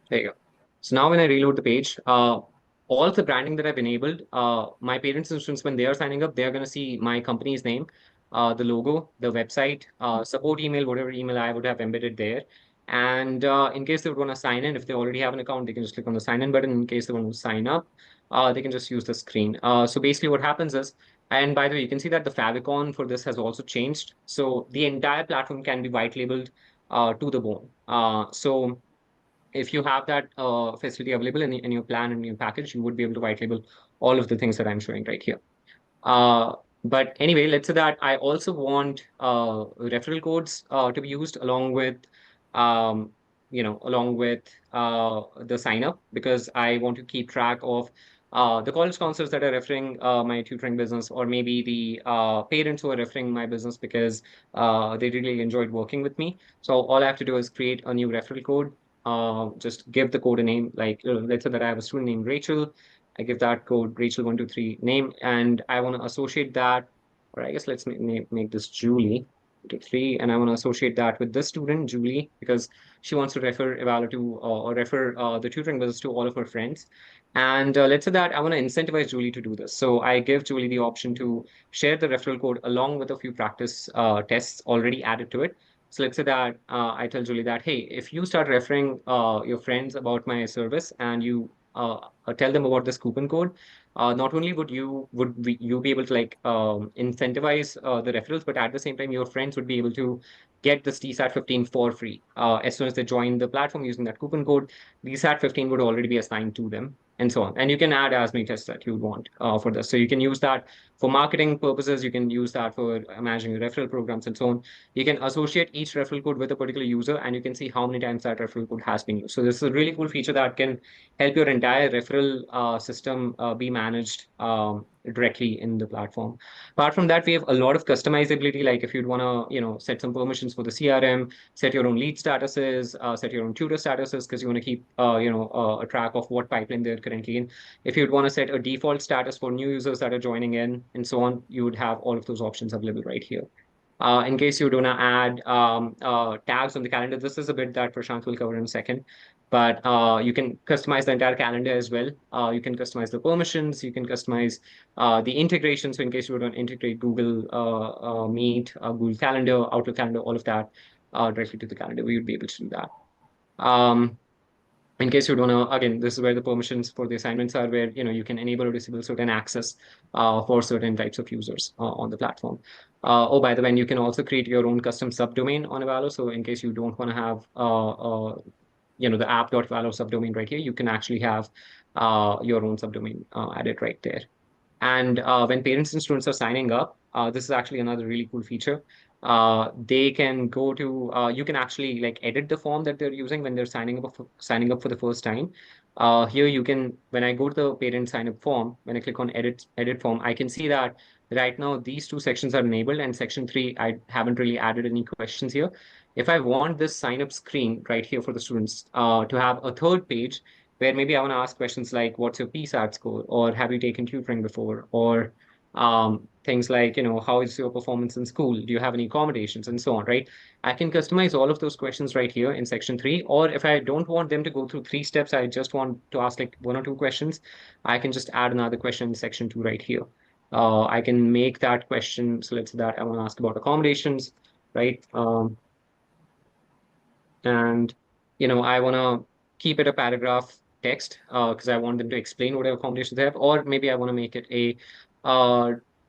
There you go. So now when I reload the page, all of the branding that I've enabled, my parents and students, when they are signing up, they're going to see my company's name, the logo, the website, support email, whatever email I would have embedded there. And in case they would want to sign in, if they already have an account, they can just click on the sign in button. In case they want to sign up, they can just use the screen. So basically what happens is, and by the way, you can see that the favicon for this has also changed. So the entire platform can be white labeled to the bone. So if you have that facility available in your plan and your package, you would be able to white label all of the things that I'm showing right here. But anyway, let's say that I also want referral codes to be used along with, um, along with the sign up, because I want to keep track of the college counselors that are referring my tutoring business, or maybe the parents who are referring my business because they really enjoyed working with me. So all I have to do is create a new referral code. Just give the code a name, like let's say that I have a student named Rachel. I give that code Rachel123 name, and I want to associate that, or I guess let's make this Julie 123, and I want to associate that with this student, Julie, because she wants to refer Evallo to, or refer the tutoring business to all of her friends. And let's say that I want to incentivize Julie to do this. So I give Julie the option to share the referral code along with a few practice tests already added to it. So let's say that I tell Julie that, hey, if you start referring your friends about my service, and you tell them about this coupon code, not only you be able to like incentivize the referrals, but at the same time your friends would be able to get this TSAT 15 for free. As soon as they join the platform using that coupon code, TSAT 15 would already be assigned to them, and so on. And you can add as many tests that you want for this. So you can use that for marketing purposes. You can use that for managing the referral programs and so on. You can associate each referral code with a particular user, and you can see how many times that referral code has been used. So this is a really cool feature that can help your entire referral system be managed directly in the platform. Apart from that, we have a lot of customizability. Like if you'd want to, set some permissions for the CRM, set your own lead statuses, set your own tutor statuses, because you want to keep, a track of what pipeline they're currently in. If you'd want to set a default status for new users that are joining in and so on, you would have all of those options available right here. In case you want to add tags on the calendar, this is a bit that Prashant will cover in a second. But you can customize the entire calendar as well. You can customize the permissions. You can customize the integration. So in case you want to integrate Google Meet, Google Calendar, Outlook Calendar, all of that directly to the calendar, we would be able to do that. In case you don't know, again, this is where the permissions for the assignments are, where you can enable or disable certain access for certain types of users on the platform. Oh, by the way, you can also create your own custom subdomain on Evallo. So in case you don't want to have the app.evallo subdomain right here, you can actually have your own subdomain added right there. And when parents and students are signing up, this is actually another really cool feature. They can go to, you can actually like edit the form that they're using when they're signing up for the first time. Here you can, when I go to the parent sign up form, when I click on edit form, I can see that right now these two sections are enabled, and section 3, I haven't really added any questions here. If I want this sign up screen right here for the students to have a third page, where maybe I want to ask questions like, what's your PSAT score? Or have you taken tutoring before? Or things like, how is your performance in school? Do you have any accommodations and so on, right? I can customize all of those questions right here in section 3. Or if I don't want them to go through 3 steps, I just want to ask like 1 or 2 questions, I can just add another question in section 2 right here. I can make that question. So let's say that I want to ask about accommodations, right? And, I want to keep it a paragraph text because I want them to explain whatever accommodations they have, or maybe I want to make it a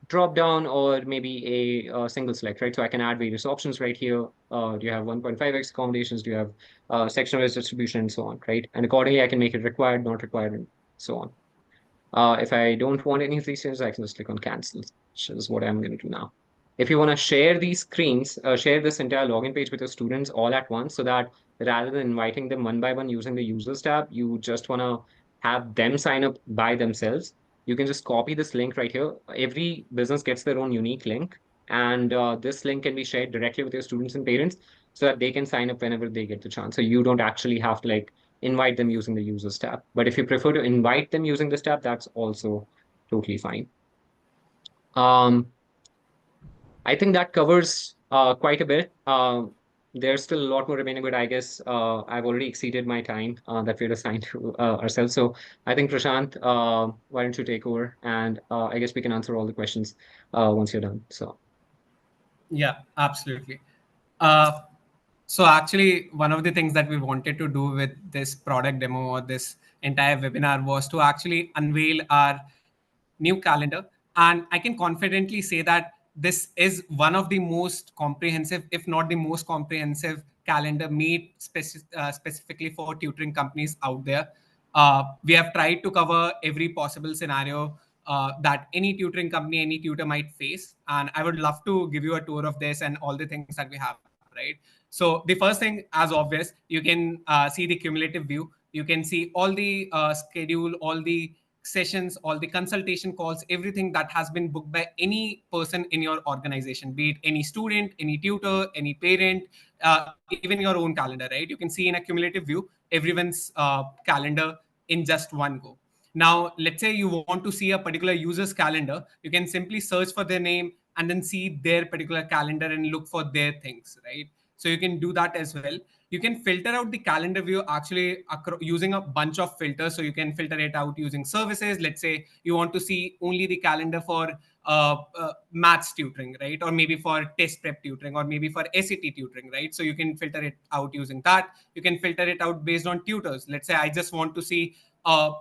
drop down, or maybe a single select, right? So I can add various options right here. Do you have 1.5x accommodations? Do you have section-wise distribution and so on, right? And accordingly, I can make it required, not required, and so on. If I don't want any of these things, I can just click on cancel, which is what I'm going to do now. If you want to share these screens, share this entire login page with your students all at once, so that rather than inviting them one by one using the users tab, you just want to have them sign up by themselves. You can just copy this link right here. Every business gets their own unique link, and this link can be shared directly with your students and parents so that they can sign up whenever they get the chance. So you don't actually have to like invite them using the users tab. But if you prefer to invite them using this tab, that's also totally fine. I think that covers quite a bit. There's still a lot more remaining, but I guess I've already exceeded my time that we're assigned to ourselves. So I think, Prashant, why don't you take over? And I guess we can answer all the questions once you're done. So. Yeah, absolutely. So actually, one of the things that we wanted to do with this product demo or this entire webinar was to actually unveil our new calendar. And I can confidently say that this is one of the most comprehensive, if not the most comprehensive calendar made specifically for tutoring companies out there. We have tried to cover every possible scenario that any tutoring company, any tutor might face. And I would love to give you a tour of this and all the things that we have, right? So the first thing, as obvious, you can see the cumulative view. You can see all the schedule, all the sessions, all the consultation calls, everything that has been booked by any person in your organization, be it any student, any tutor, any parent, even your own calendar, right? You can see in a cumulative view everyone's calendar in just one go. Now, let's say you want to see a particular user's calendar, you can simply search for their name and then see their particular calendar and look for their things, right? So you can do that as well. You can filter out the calendar view actually using a bunch of filters. So you can filter it out using services. Let's say you want to see only the calendar for maths tutoring, right? Or maybe for test prep tutoring, or maybe for SAT tutoring, right? So you can filter it out using that. You can filter it out based on tutors. Let's say I just want to see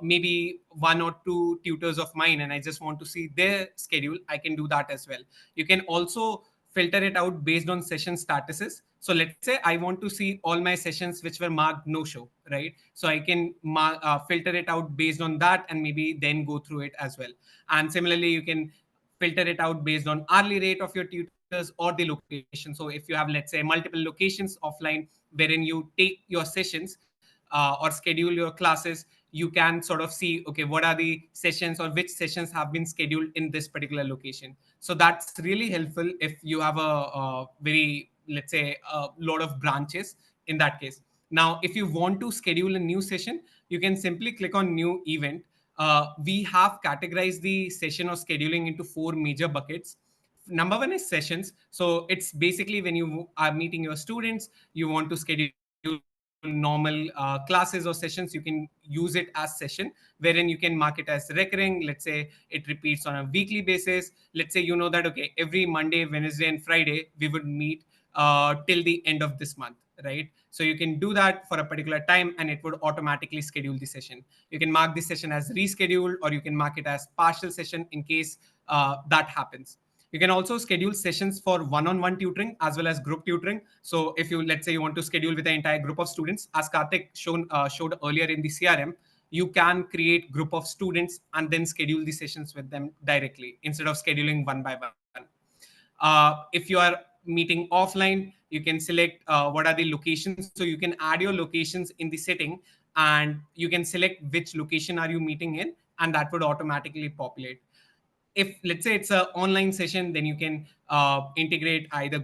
maybe 1 or 2 tutors of mine and I just want to see their schedule. I can do that as well. You can also filter it out based on session statuses. So let's say I want to see all my sessions which were marked no show, right? So I can filter it out based on that and maybe then go through it as well. And similarly, you can filter it out based on hourly rate of your tutors or the location. So if you have, let's say, multiple locations offline wherein you take your sessions or schedule your classes, you can sort of see, okay, what are the sessions or which sessions have been scheduled in this particular location. So that's really helpful if you have a very, let's say, a lot of branches in that case. Now, if you want to schedule a new session, you can simply click on new event. We have categorized the session or scheduling into 4 major buckets. Number one is sessions. So it's basically when you are meeting your students, you want to schedule normal classes or sessions, you can use it as session, wherein you can mark it as recurring. Let's say it repeats on a weekly basis. Let's say you know that, okay, every Monday, Wednesday, and Friday, we would meet till the end of this month, right? So you can do that for a particular time and it would automatically schedule the session. You can mark this session as rescheduled, or you can mark it as partial session in case that happens. You can also schedule sessions for one-on-one tutoring as well as group tutoring. So if you, let's say you want to schedule with the entire group of students, as Karthik showed earlier in the CRM, you can create group of students and then schedule the sessions with them directly instead of scheduling one by one. If you are meeting offline, you can select what are the locations. So you can add your locations in the setting and you can select which location are you meeting in, and that would automatically populate. If, let's say, it's an online session, then you can integrate either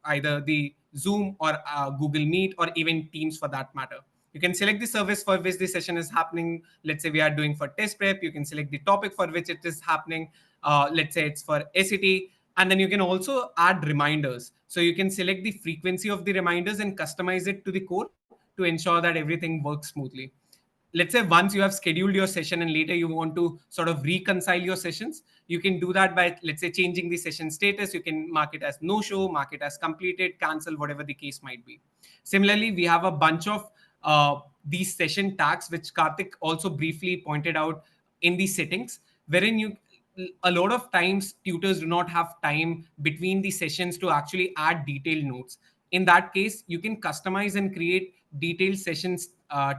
either the Zoom or Google Meet or even Teams for that matter. You can select the service for which the session is happening. Let's say we are doing for test prep. You can select the topic for which it is happening. Let's say it's for SAT. And then you can also add reminders. So you can select the frequency of the reminders and customize it to the core to ensure that everything works smoothly. Let's say once you have scheduled your session and later you want to sort of reconcile your sessions, you can do that by, let's say, changing the session status. You can mark it as no show, mark it as completed, cancel, whatever the case might be. Similarly, we have a bunch of these session tags, which Karthik also briefly pointed out in the settings, wherein a lot of times tutors do not have time between the sessions to actually add detailed notes. In that case, you can customize and create detailed sessions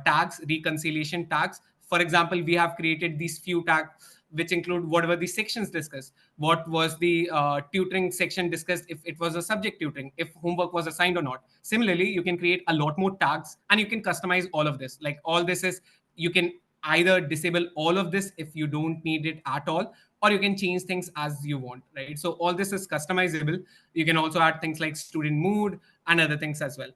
tags, reconciliation tags. For example, we have created these few tags which include whatever the sections discussed, what was the tutoring section discussed, if it was a subject tutoring, if homework was assigned or not. Similarly, you can create a lot more tags and you can customize all of this. Like, all this is, you can either disable all of this if you don't need it at all, or you can change things as you want, right? So all this is customizable. You can also add things like student mood and other things as well.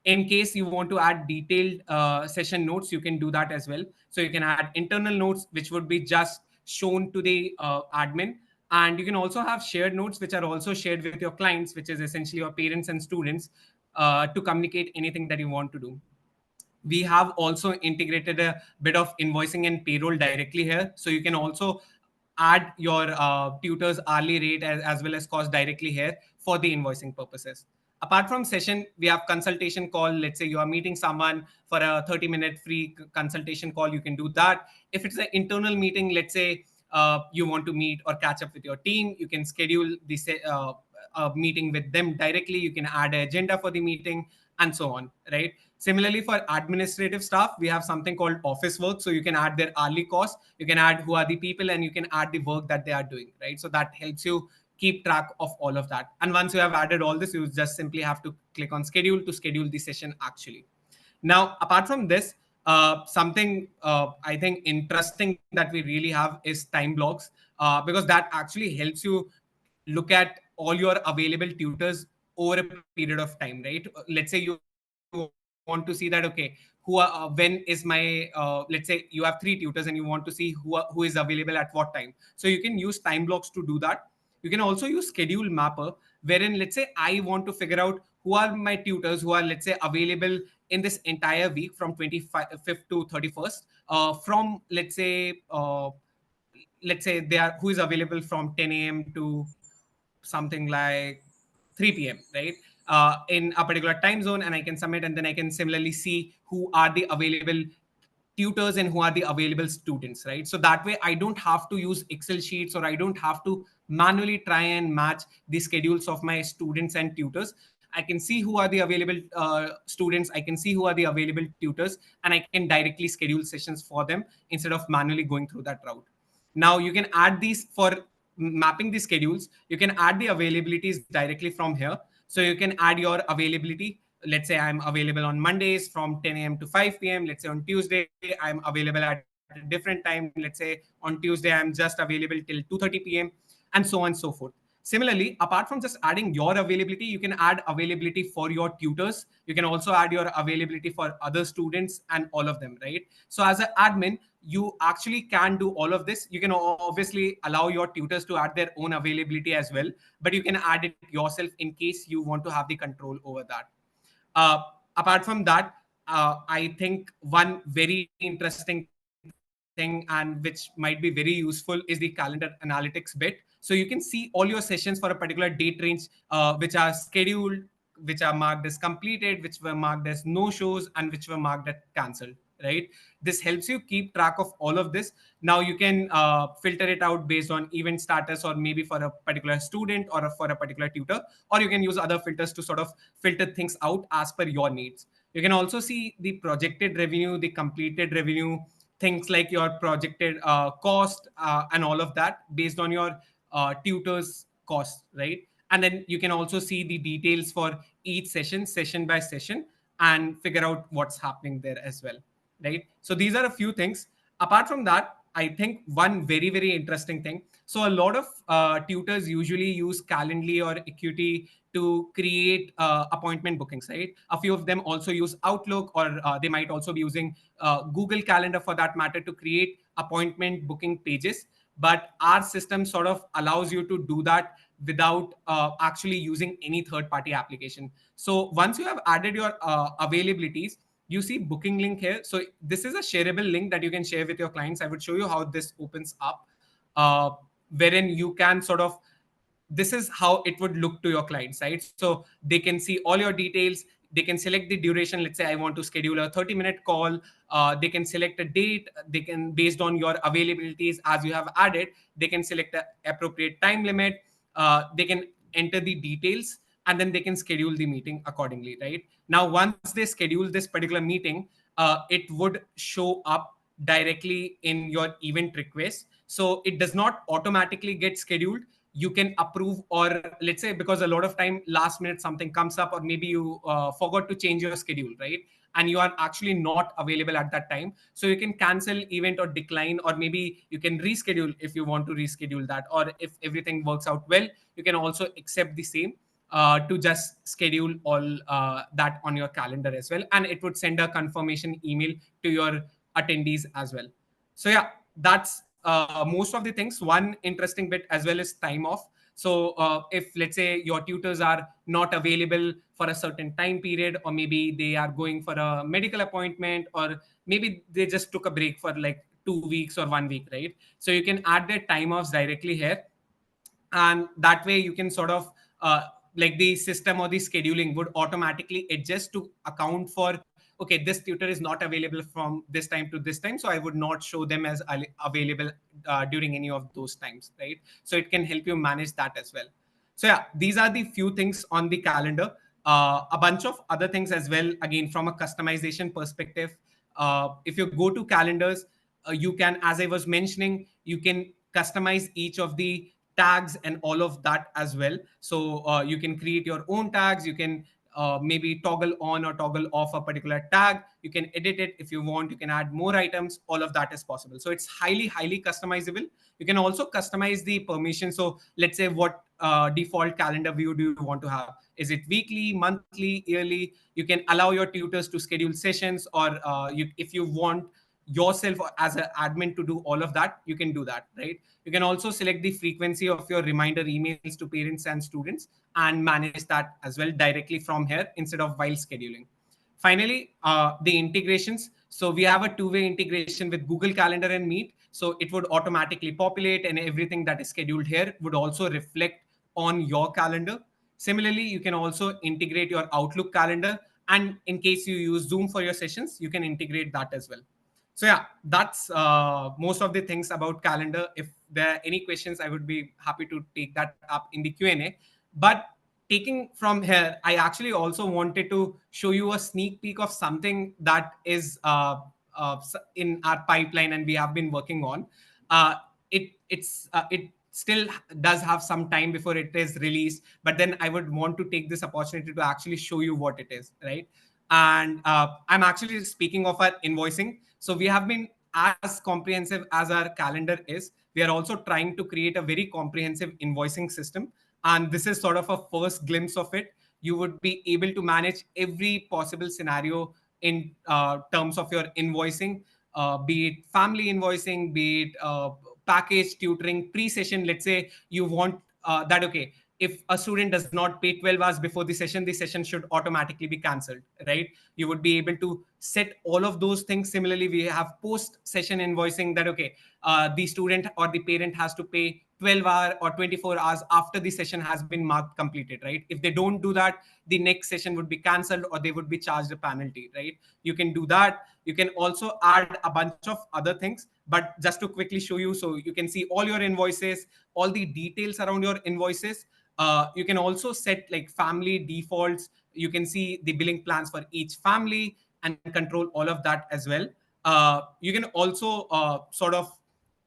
In case you want to add detailed session notes, you can do that as well. So you can add internal notes, which would be just shown to the admin. And you can also have shared notes, which are also shared with your clients, which is essentially your parents and students, to communicate anything that you want to do. We have also integrated a bit of invoicing and payroll directly here. So you can also add your tutor's hourly rate as well as cost directly here for the invoicing purposes. Apart from session, we have consultation call. Let's say you are meeting someone for a 30-minute free consultation call. You can do that. If it's an internal meeting, let's say you want to meet or catch up with your team, you can schedule this meeting with them directly. You can add an agenda for the meeting and so on, right? Similarly, for administrative staff, we have something called office work. So you can add their hourly cost, you can add who are the people, and you can add the work that they are doing, right? So that helps you keep track of all of that. And once you have added all this, you just simply have to click on schedule to schedule the session actually. Now, apart from this, something I think interesting that we really have is time blocks, because that actually helps you look at all your available tutors over a period of time, right? Let's say you want to see that, okay, when is my, let's say you have 3 tutors and you want to see who is available at what time. So you can use time blocks to do that. You can also use schedule mapper, wherein let's say I want to figure out who are my tutors who are, let's say, available in this entire week from 25th to 31st, from let's say they are, who is available from 10 a.m. to something like 3 p.m., right? In a particular time zone, and I can submit, and then I can similarly see who are the available tutors and who are the available students, right? So that way I don't have to use Excel sheets, or I don't have to manually try and match the schedules of my students and tutors. I can see who are the available students, I can see who are the available tutors, and I can directly schedule sessions for them instead of manually going through that route. Now you can add these for mapping the schedules. You can add the availabilities directly from here. So you can add your availability. Let's say I'm available on Mondays from 10 a.m. to 5 p.m. Let's say on Tuesday, I'm available at a different time. Let's say on Tuesday, I'm just available till 2:30 p.m. and so on and so forth. Similarly, apart from just adding your availability, you can add availability for your tutors. You can also add your availability for other students and all of them, right? So as an admin, you actually can do all of this. You can obviously allow your tutors to add their own availability as well, but you can add it yourself in case you want to have the control over that. Apart from that, I think one very interesting thing, and which might be very useful, is the calendar analytics bit. So you can see all your sessions for a particular date range, which are scheduled, which are marked as completed, which were marked as no shows, and which were marked as cancelled, right? This helps you keep track of all of this. Now you can filter it out based on event status, or maybe for a particular student, or for a particular tutor, or you can use other filters to sort of filter things out as per your needs. You can also see the projected revenue, the completed revenue, things like your projected cost, and all of that based on your tutor's cost, right? And then you can also see the details for each session by session, and figure out what's happening there as well, right? So these are a few things. Apart from that, I think one very, very interesting thing. So a lot of tutors usually use Calendly or Acuity to create appointment bookings, right? A few of them also use Outlook, or they might also be using Google Calendar for that matter to create appointment booking pages. But our system sort of allows you to do that without actually using any third-party application. So once you have added your availabilities, you see booking link here. So this is a shareable link that you can share with your clients. I would show you how this opens up, wherein you can sort of, this is how it would look to your clients, right? So they can see all your details. They can select the duration. Let's say I want to schedule a 30-minute call. They can select a date. They can, based on your availabilities as you have added, they can select the appropriate time limit. They can enter the details, and then they can schedule the meeting accordingly, right? Now, once they schedule this particular meeting, it would show up directly in your event request. So it does not automatically get scheduled. You can approve, or let's say, because a lot of time last minute something comes up, or maybe you forgot to change your schedule, right? And you are actually not available at that time. So you can cancel event or decline, or maybe you can reschedule if you want to reschedule that. Or if everything works out well, you can also accept the same to just schedule all that on your calendar as well. And it would send a confirmation email to your attendees as well. So yeah, that's most of the things. One interesting bit as well is time off. So if, let's say, your tutors are not available for a certain time period, or maybe they are going for a medical appointment, or maybe they just took a break for like 2 weeks or 1 week, right? So you can add their time offs directly here. And that way you can sort of like the system or the scheduling would automatically adjust to account for, okay, this tutor is not available from this time to this time, so I would not show them as available during any of those times, right? So it can help you manage that as well. So yeah, these are the few things on the calendar. A bunch of other things as well, again, from a customization perspective. If you go to calendars, you can, as I was mentioning, you can customize each of the tags and all of that as well. So you can create your own tags. You can maybe toggle on or toggle off a particular tag. You can edit it if you want. You can add more items. All of that is possible. So it's highly customizable. You can also customize the permission. So let's say what default calendar view do you want to have? Is it weekly, monthly, yearly? You can allow your tutors to schedule sessions, or if you want yourself as an admin to do all of that, you can do that, right? You can also select the frequency of your reminder emails to parents and students and manage that as well directly from here instead of while scheduling. Finally, the integrations. So we have a two-way integration with Google Calendar and Meet. So it would automatically populate, and everything that is scheduled here would also reflect on your calendar. Similarly, you can also integrate your Outlook calendar. And in case you use Zoom for your sessions, you can integrate that as well. So yeah, that's most of the things about calendar. If there are any questions, I would be happy to take that up in the Q&A. But taking from here, I actually also wanted to show you a sneak peek of something that is in our pipeline and we have been working on. It still does have some time before it is released, but then I would want to take this opportunity to actually show you what it is, right? And I'm actually speaking of our invoicing. So we have been as comprehensive as our calendar is. We are also trying to create a very comprehensive invoicing system. And this is sort of a first glimpse of it. You would be able to manage every possible scenario in terms of your invoicing, be it family invoicing, be it package tutoring, pre-session. Let's say you want that, okay, if a student does not pay 12 hours before the session should automatically be cancelled, right? You would be able to set all of those things. Similarly, we have post-session invoicing that, okay, the student or the parent has to pay 12 hours or 24 hours after the session has been marked completed, right? If they don't do that, the next session would be cancelled or they would be charged a penalty, right? You can do that. You can also add a bunch of other things, but just to quickly show you, so you can see all your invoices, all the details around your invoices. You can also set like family defaults. You can see the billing plans for each family and control all of that as well. You can also sort of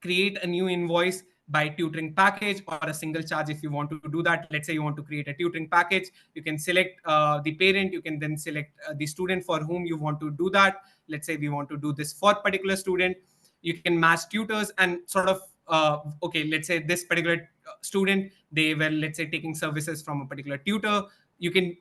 create a new invoice by tutoring package or a single charge if you want to do that. Let's say you want to create a tutoring package. You can select the parent. You can then select the student for whom you want to do that. Let's say we want to do this for particular student. You can match tutors and sort of, okay, let's say this particular student, they were, let's say, taking services from a particular tutor. You can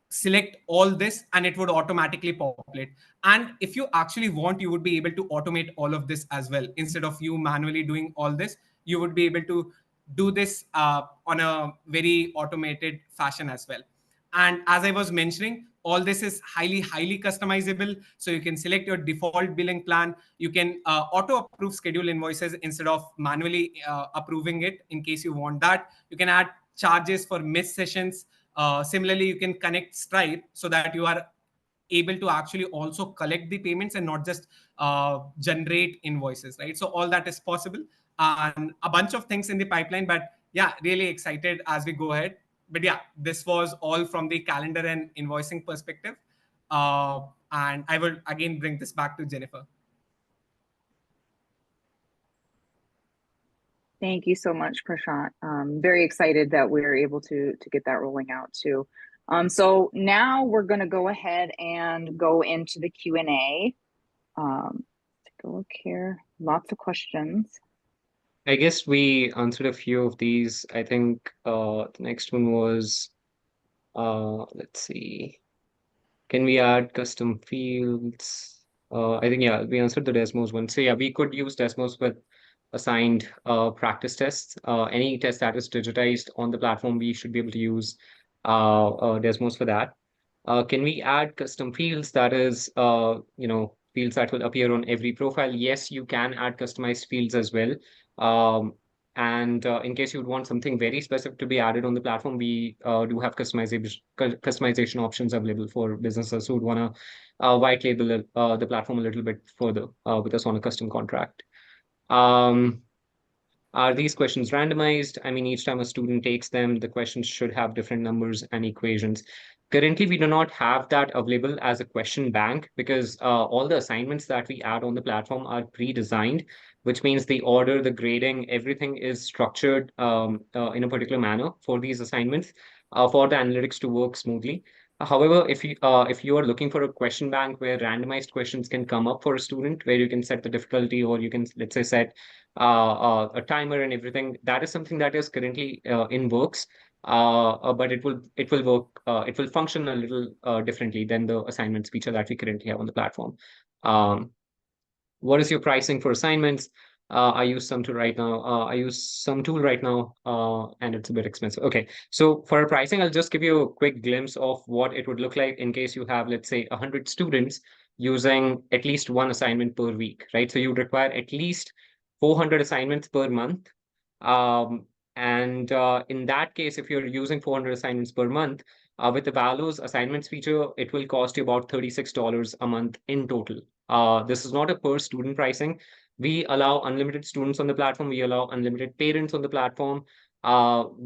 select all this and it would automatically populate. And if you actually want, you would be able to automate all of this as well. Instead of you manually doing all this, you would be able to do this on a very automated fashion as well. And as I was mentioning, all this is highly customizable. So you can select your default billing plan. You can auto approve schedule invoices instead of manually approving it in case you want that. You can add charges for missed sessions. Similarly, you can connect Stripe so that you are able to actually also collect the payments and not just generate invoices, right? So all that is possible, and a bunch of things in the pipeline. But yeah, really excited as we go ahead. But yeah, this was all from the calendar and invoicing perspective. And I will again bring this back to Jennifer. Thank you so much, Prashant. Very excited that we're able to get that rolling out too. So now we're going to go ahead and go into the Q&A. Take a look here. Lots of questions. I guess we answered a few of these. I think the next one was, let's see, can we add custom fields? I think, yeah, we answered the Desmos one. So yeah, we could use Desmos with assigned practice tests. Any test that is digitized on the platform, we should be able to use Desmos for that. Can we add custom fields, that is, fields that will appear on every profile? Yes, you can add customized fields as well. And in case you would want something very specific to be added on the platform, we do have customization options available for businesses who would want to white label the platform a little bit further with us on a custom contract. Are these questions randomized? I mean, each time a student takes them, the questions should have different numbers and equations. Currently, we do not have that available as a question bank because all the assignments that we add on the platform are pre-designed, which means the order, the grading, everything is structured in a particular manner for these assignments for the analytics to work smoothly. However, if you are looking for a question bank where randomized questions can come up for a student, where you can set the difficulty or you can, let's say, set a timer and everything, that is something that is currently in works. But it will function a little differently than the assignments feature that we currently have on the platform. What is your pricing for assignments? I use some tool right now. And it's a bit expensive. Okay, so for pricing, I'll just give you a quick glimpse of what it would look like in case you have, let's say, 100 students using at least one assignment per week, right? So you'd require at least 400 assignments per month. And in that case, if you're using 400 assignments per month, with the Evallo's assignments feature, it will cost you about $36 a month in total. This is not a per student pricing. We allow unlimited students on the platform. We allow unlimited parents on the platform.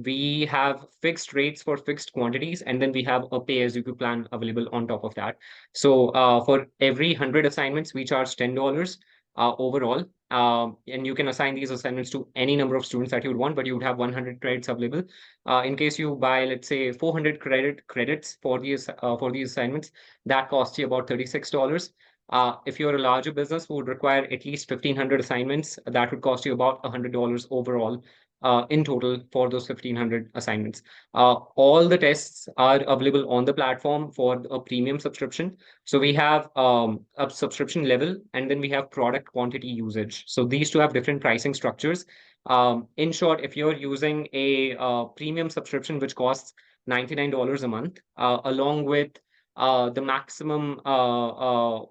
We have fixed rates for fixed quantities, and then we have a pay-as-you-go plan available on top of that. So for every 100 assignments, we charge $10 overall. And you can assign these assignments to any number of students that you would want, but you would have 100 credits available. In case you buy, let's say, 400 credits for these assignments, that costs you about $36. If you're a larger business who would require at least 1,500 assignments, that would cost you about $100 overall in total for those 1,500 assignments. All the tests are available on the platform for a premium subscription. So we have a subscription level, and then we have product quantity usage. So these two have different pricing structures. In short, if you're using a premium subscription, which costs $99 a month, along with the maximum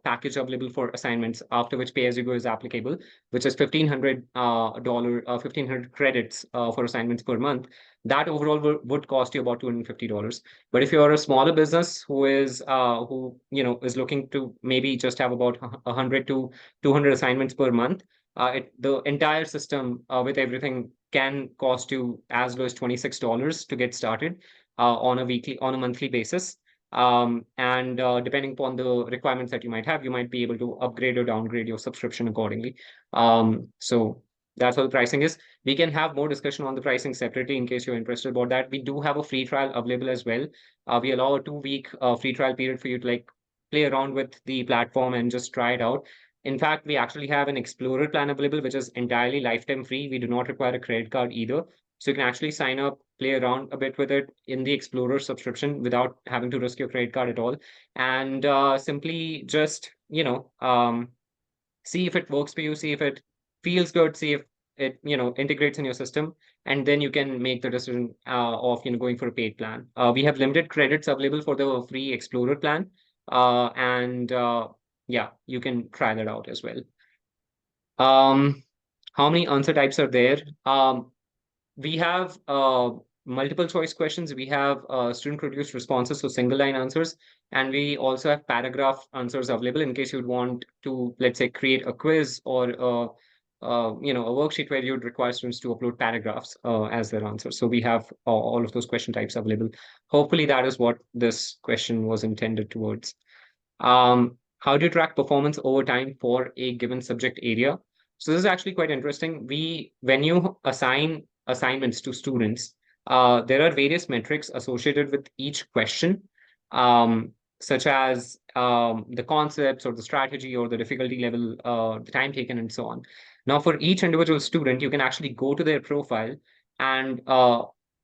package available for assignments, after which pay-as-you-go is applicable, which is $1,500 credits for assignments per month. That overall would cost you about $250. But if you're a smaller business who is looking to maybe just have about 100 to 200 assignments per month, the entire system with everything can cost you as low as $26 to get started on a monthly basis. And depending upon the requirements that you might have, you might be able to upgrade or downgrade your subscription accordingly. So that's what the pricing is. We can have more discussion on the pricing separately in case you're interested about that. We do have a free trial available as well. We allow a 2-week free trial period for you to play around with the platform and just try it out. In fact, we actually have an Explorer plan available, which is entirely lifetime free. We do not require a credit card either. So you can actually sign up, play around a bit with it in the Explorer subscription without having to risk your credit card at all. And simply just, see if it works for you, see if it feels good, see if it, integrates in your system. And then you can make the decision of, going for a paid plan. We have limited credits available for the free Explorer plan. Yeah, you can try that out as well. How many answer types are there? We have multiple choice questions. We have student produced responses, so single line answers. And we also have paragraph answers available in case you'd want to, let's say, create a quiz or a worksheet where you'd require students to upload paragraphs as their answers. So we have all of those question types available. Hopefully that is what this question was intended towards. How do you track performance over time for a given subject area? So this is actually quite interesting. When you assign assignments to students, there are various metrics associated with each question, such as the concepts or the strategy or the difficulty level, the time taken, and so on. Now, for each individual student, you can actually go to their profile and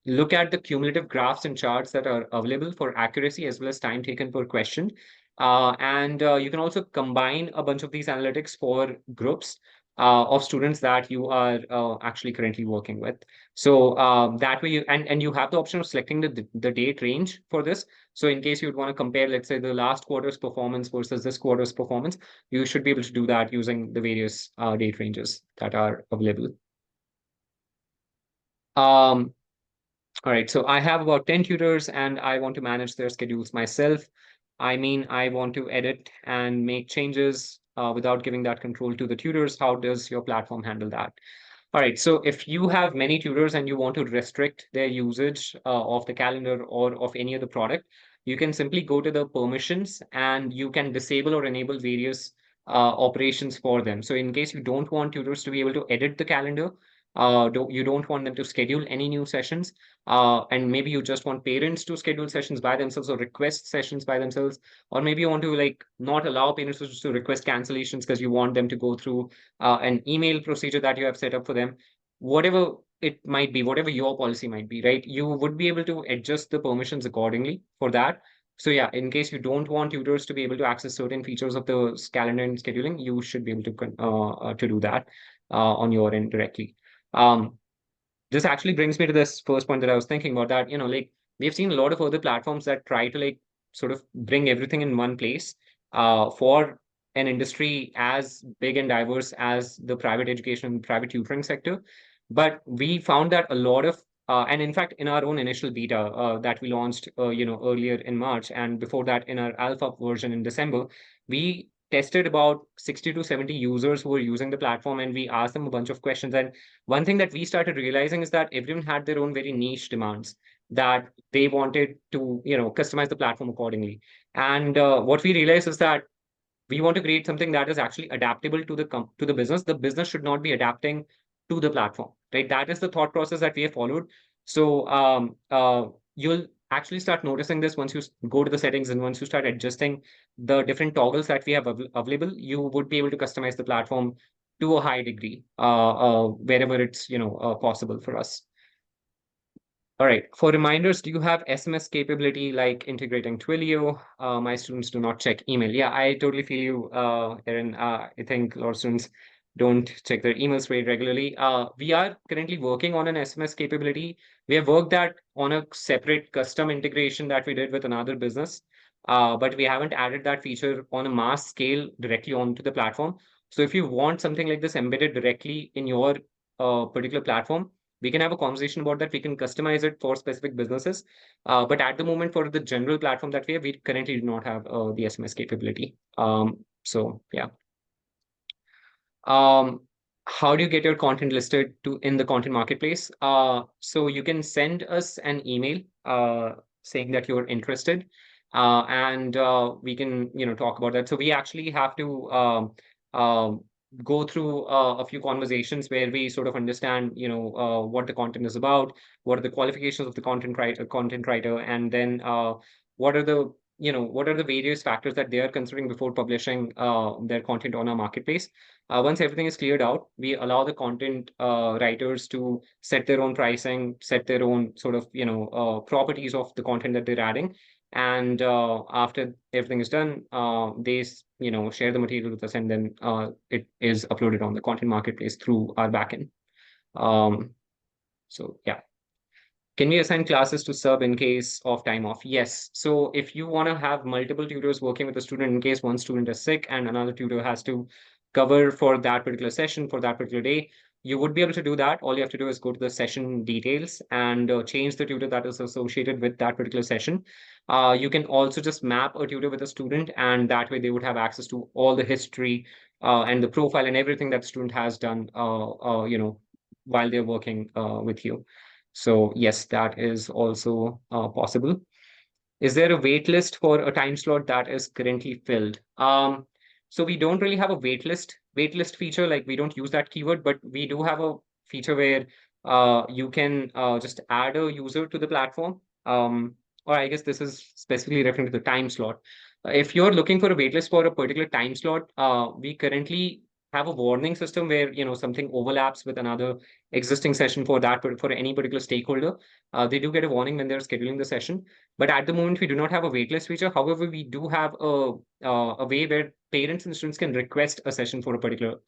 look at the cumulative graphs and charts that are available for accuracy as well as time taken per question. And you can also combine a bunch of these analytics for groups of students that you are actually currently working with. So that way you have the option of selecting the date range for this. So in case you'd want to compare, let's say, the last quarter's performance versus this quarter's performance, you should be able to do that using the various date ranges that are available. All right, so I have about 10 tutors and I want to manage their schedules myself. I mean, I want to edit and make changes without giving that control to the tutors. How does your platform handle that? All right, so if you have many tutors and you want to restrict their usage of the calendar or of any other product, you can simply go to the permissions and you can disable or enable various operations for them. So in case you don't want tutors to be able to edit the calendar, you don't want them to schedule any new sessions, and maybe you just want parents to schedule sessions by themselves or request sessions by themselves, or maybe you want to like not allow parents to request cancellations because you want them to go through an email procedure that you have set up for them, whatever it might be, whatever your policy might be, right? You would be able to adjust the permissions accordingly for that. So yeah, in case you don't want tutors to be able to access certain features of the calendar and scheduling, you should be able to do that on your end directly. This actually brings me to this first point that I was thinking about, that, like we've seen a lot of other platforms that try to like sort of bring everything in one place for an industry as big and diverse as the private education, private tutoring sector. But we found that a lot of, and in fact, in our own initial beta that we launched, earlier in March, and before that in our alpha version in December, we tested about 60 to 70 users who were using the platform, and we asked them a bunch of questions. And one thing that we started realizing is that everyone had their own very niche demands that they wanted to, customize the platform accordingly. And what we realized is that we want to create something that is actually adaptable to the business. The business should not be adapting to the platform, right? That is the thought process that we have followed. So you'll actually start noticing this once you go to the settings, and once you start adjusting the different toggles that we have available, you would be able to customize the platform to a high degree wherever it's possible for us. All right, for reminders, do you have SMS capability like integrating Twilio? My students do not check email. Yeah, I totally feel you, Erin. I think a lot of students don't check their emails very regularly. We are currently working on an SMS capability. We have worked that on a separate custom integration that we did with another business, but we haven't added that feature on a mass scale directly onto the platform. So if you want something like this embedded directly in your particular platform, we can have a conversation about that. We can customize it for specific businesses. But at the moment, for the general platform that we have, we currently do not have the SMS capability. So yeah. How do you get your content listed in the content marketplace? So you can send us an email saying that you're interested, and we can talk about that. So we actually have to go through a few conversations where we sort of understand what the content is about, what are the qualifications of the content writer, and then what are the various factors that they are considering before publishing their content on our marketplace. Once everything is cleared out, we allow the content writers to set their own pricing, set their own sort of properties of the content that they're adding. And after everything is done, they share the material with us, and then it is uploaded on the content marketplace through our backend. So yeah. Can we assign classes to sub in case of time off? Yes. So if you want to have multiple tutors working with a student in case one student is sick and another tutor has to cover for that particular session for that particular day, you would be able to do that. All you have to do is go to the session details and change the tutor that is associated with that particular session. You can also just map a tutor with a student, and that way they would have access to all the history and the profile and everything that the student has done, while they're working with you. So yes, that is also possible. Is there a wait list for a time slot that is currently filled? So we don't really have a waitlist feature. Like, we don't use that keyword, but we do have a feature where you can just add a user to the platform. Or I guess this is specifically referring to the time slot. If you're looking for a waitlist for a particular time slot, we currently have a warning system where something overlaps with another existing session for any particular stakeholder. They do get a warning when they're scheduling the session. But at the moment, we do not have a waitlist feature. However, we do have a way where parents and students can request a session for a particular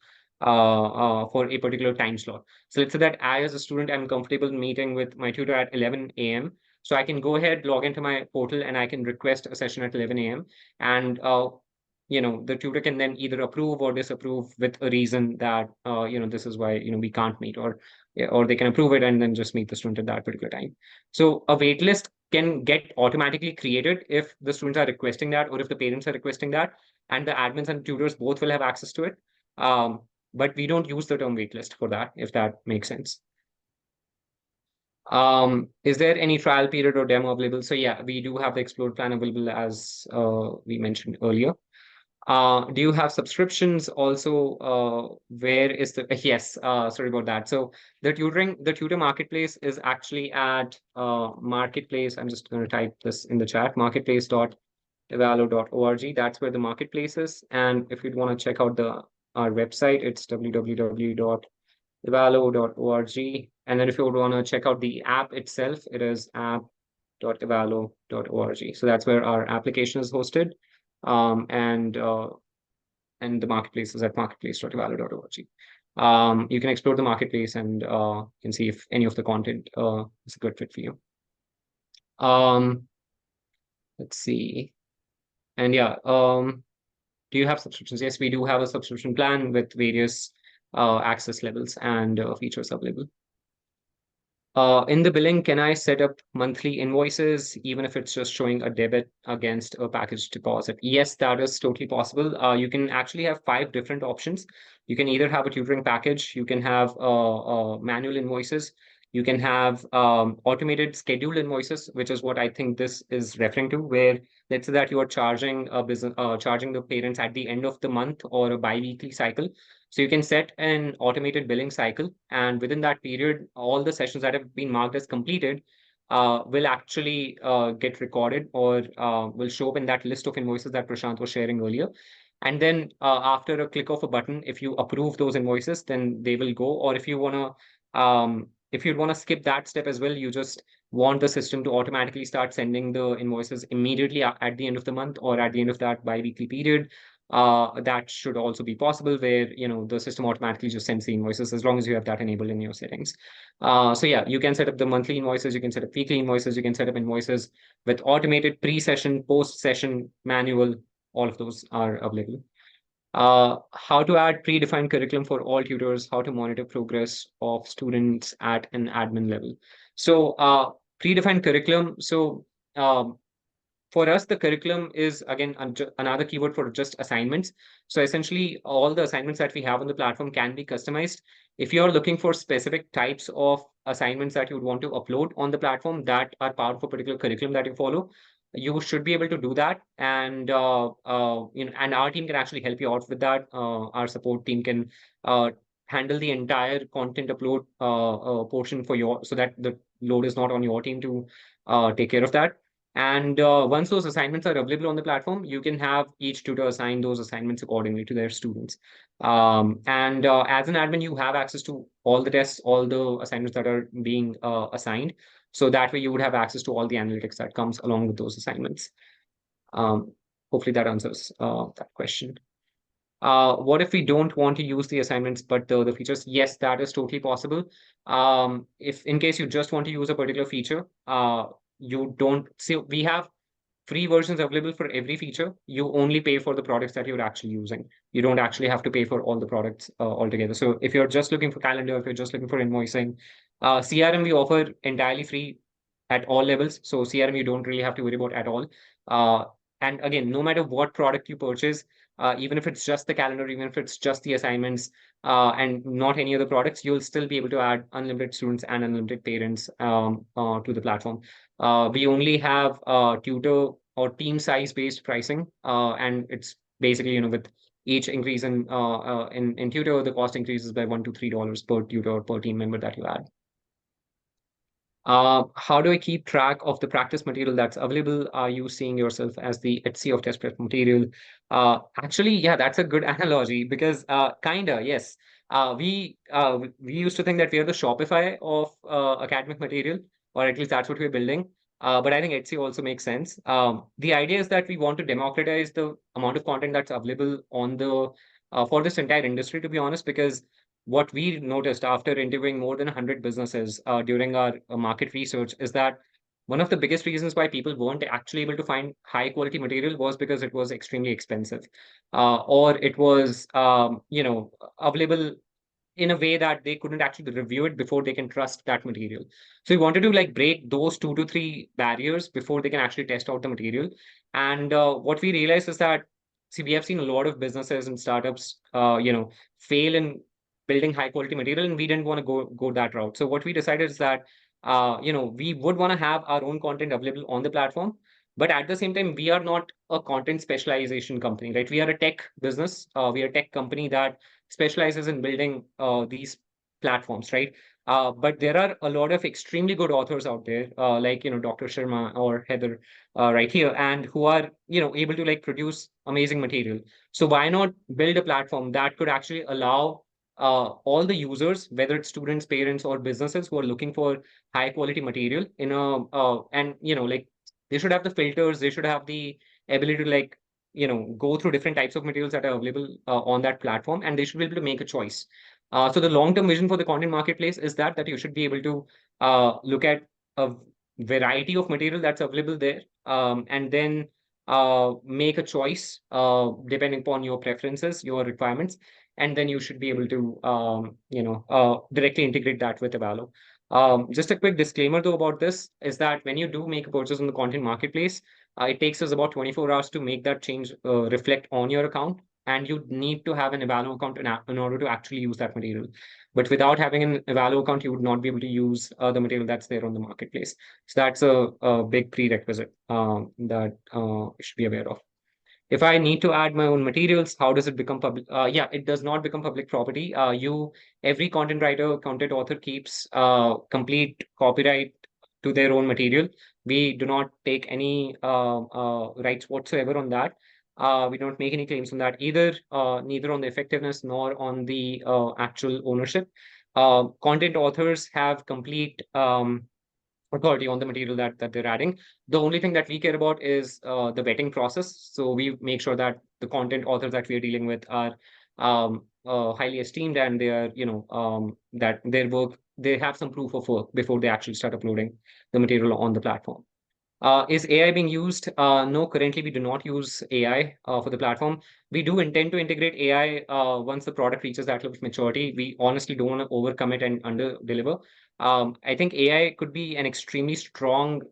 time slot. So let's say that I, as a student, am comfortable meeting with my tutor at 11 a.m. So I can go ahead, log into my portal, and I can request a session at 11 a.m. And the tutor can then either approve or disapprove with a reason that this is why we can't meet, or they can approve it and then just meet the student at that particular time. So a waitlist can get automatically created if the students are requesting that, or if the parents are requesting that, and the admins and tutors both will have access to it. but we don't use the term waitlist for that, if that makes sense. Is there any trial period or demo available? So yeah, we do have the Explore plan available, as we mentioned earlier. Do you have subscriptions also? Where is the yes, sorry about that. So the tutor marketplace is actually at marketplace. I'm just going to type this in the chat, marketplace.evallo.org. That's where the marketplace is. And if you'd want to check out our website, it's www.evallo.org. And then if you would want to check out the app itself, it is app.evallo.org. So that's where our application is hosted. And the marketplace is at marketplace.evallo.org. You can explore the marketplace and you can see if any of the content is a good fit for you. Let's see. And yeah, do you have subscriptions? Yes, we do have a subscription plan with various access levels and features available. In the billing, can I set up monthly invoices, even if it's just showing a debit against a package deposit? Yes, that is totally possible. You can actually have 5 different options. You can either have a tutoring package, you can have manual invoices, you can have automated scheduled invoices, which is what I think this is referring to, where let's say that you are charging charging the parents at the end of the month or a bi-weekly cycle. So you can set an automated billing cycle, and within that period, all the sessions that have been marked as completed will actually get recorded or will show up in that list of invoices that Prashant was sharing earlier. And then after a click of a button, if you approve those invoices, then they will go. Or if you want to skip that step as well, you just want the system to automatically start sending the invoices immediately at the end of the month or at the end of that bi-weekly period. That should also be possible, where the system automatically just sends the invoices as long as you have that enabled in your settings. So yeah, you can set up the monthly invoices, you can set up weekly invoices, you can set up invoices with automated pre-session, post-session, manual. All of those are available. How to add predefined curriculum for all tutors, how to monitor progress of students at an admin level. So predefined curriculum. So for us, the curriculum is, again, another keyword for just assignments. So essentially, all the assignments that we have on the platform can be customized. If you're looking for specific types of assignments that you would want to upload on the platform that are part of a particular curriculum that you follow, you should be able to do that. And and our team can actually help you out with that. Our support team can handle the entire content upload portion so that the load is not on your team to take care of that. And once those assignments are available on the platform, you can have each tutor assign those assignments accordingly to their students. And as an admin, you have access to all the tests, all the assignments that are being assigned. So that way you would have access to all the analytics that comes along with those assignments. Hopefully that answers that question. What if we don't want to use the assignments, but the features? Yes, that is totally possible. If in case you just want to use a particular feature, you don't see, we have free versions available for every feature. You only pay for the products that you're actually using. You don't actually have to pay for all the products altogether. So if you're just looking for calendar, if you're just looking for invoicing, CRM we offer entirely free at all levels. So CRM you don't really have to worry about at all. And again, no matter what product you purchase, even if it's just the calendar, even if it's just the assignments and not any other products, you'll still be able to add unlimited students and unlimited parents to the platform. We only have tutor or team size based pricing, and it's basically, with each increase in tutor, the cost increases by $1 to $3 per tutor or per team member that you add. How do I keep track of the practice material that's available? Are you seeing yourself as the Etsy of test prep material? Actually, yeah, that's a good analogy because kinda, yes. We used to think that we are the Shopify of academic material, or at least that's what we're building. But I think Etsy also makes sense. The idea is that we want to democratize the amount of content that's available on the for this entire industry, to be honest, because what we noticed after interviewing more than 100 businesses during our market research is that one of the biggest reasons why people weren't actually able to find high quality material was because it was extremely expensive, or it was available in a way that they couldn't actually review it before they can trust that material. So we wanted to break those 2 to 3 barriers before they can actually test out the material. And what we realized is that see, we have seen a lot of businesses and startups, fail in building high quality material, and we didn't want to go that route. So what we decided is that, we would want to have our own content available on the platform, but at the same time, we are not a content specialization company, right? We are a tech business. We are a tech company that specializes in building these platforms, right? But there are a lot of extremely good authors out there, like, Dr. Sharma or Heather, right here, and who are, able to like produce amazing material. So why not build a platform that could actually allow all the users, whether it's students, parents, or businesses who are looking for high quality material in a and like they should have the filters, they should have the ability to like go through different types of materials that are available on that platform, and they should be able to make a choice. So the long-term vision for the content marketplace is that you should be able to look at a variety of material that's available there, and then make a choice depending upon your preferences, your requirements, and then you should be able to directly integrate that with Evallo. Just a quick disclaimer though about this is that when you do make a purchase on the content marketplace, it takes us about 24 hours to make that change reflect on your account, and you need to have an Evallo account in order to actually use that material. But without having an Evallo account, you would not be able to use the material that's there on the marketplace. So that's a big prerequisite that you should be aware of. If I need to add my own materials, how does it become public? Yeah, it does not become public property. Every content writer, content author keeps complete copyright to their own material. We do not take any rights whatsoever on that. We don't make any claims on that either, neither on the effectiveness nor on the actual ownership. Content authors have complete authority on the material that they're adding. The only thing that we care about is the vetting process. So we make sure that the content authors that we are dealing with are highly esteemed, and they are, that their work, they have some proof of work before they actually start uploading the material on the platform. Is AI being used? No, currently we do not use AI for the platform. We do intend to integrate AI once the product reaches that level of maturity. We honestly don't want to overcome it and under deliver. I think AI could be an extremely strong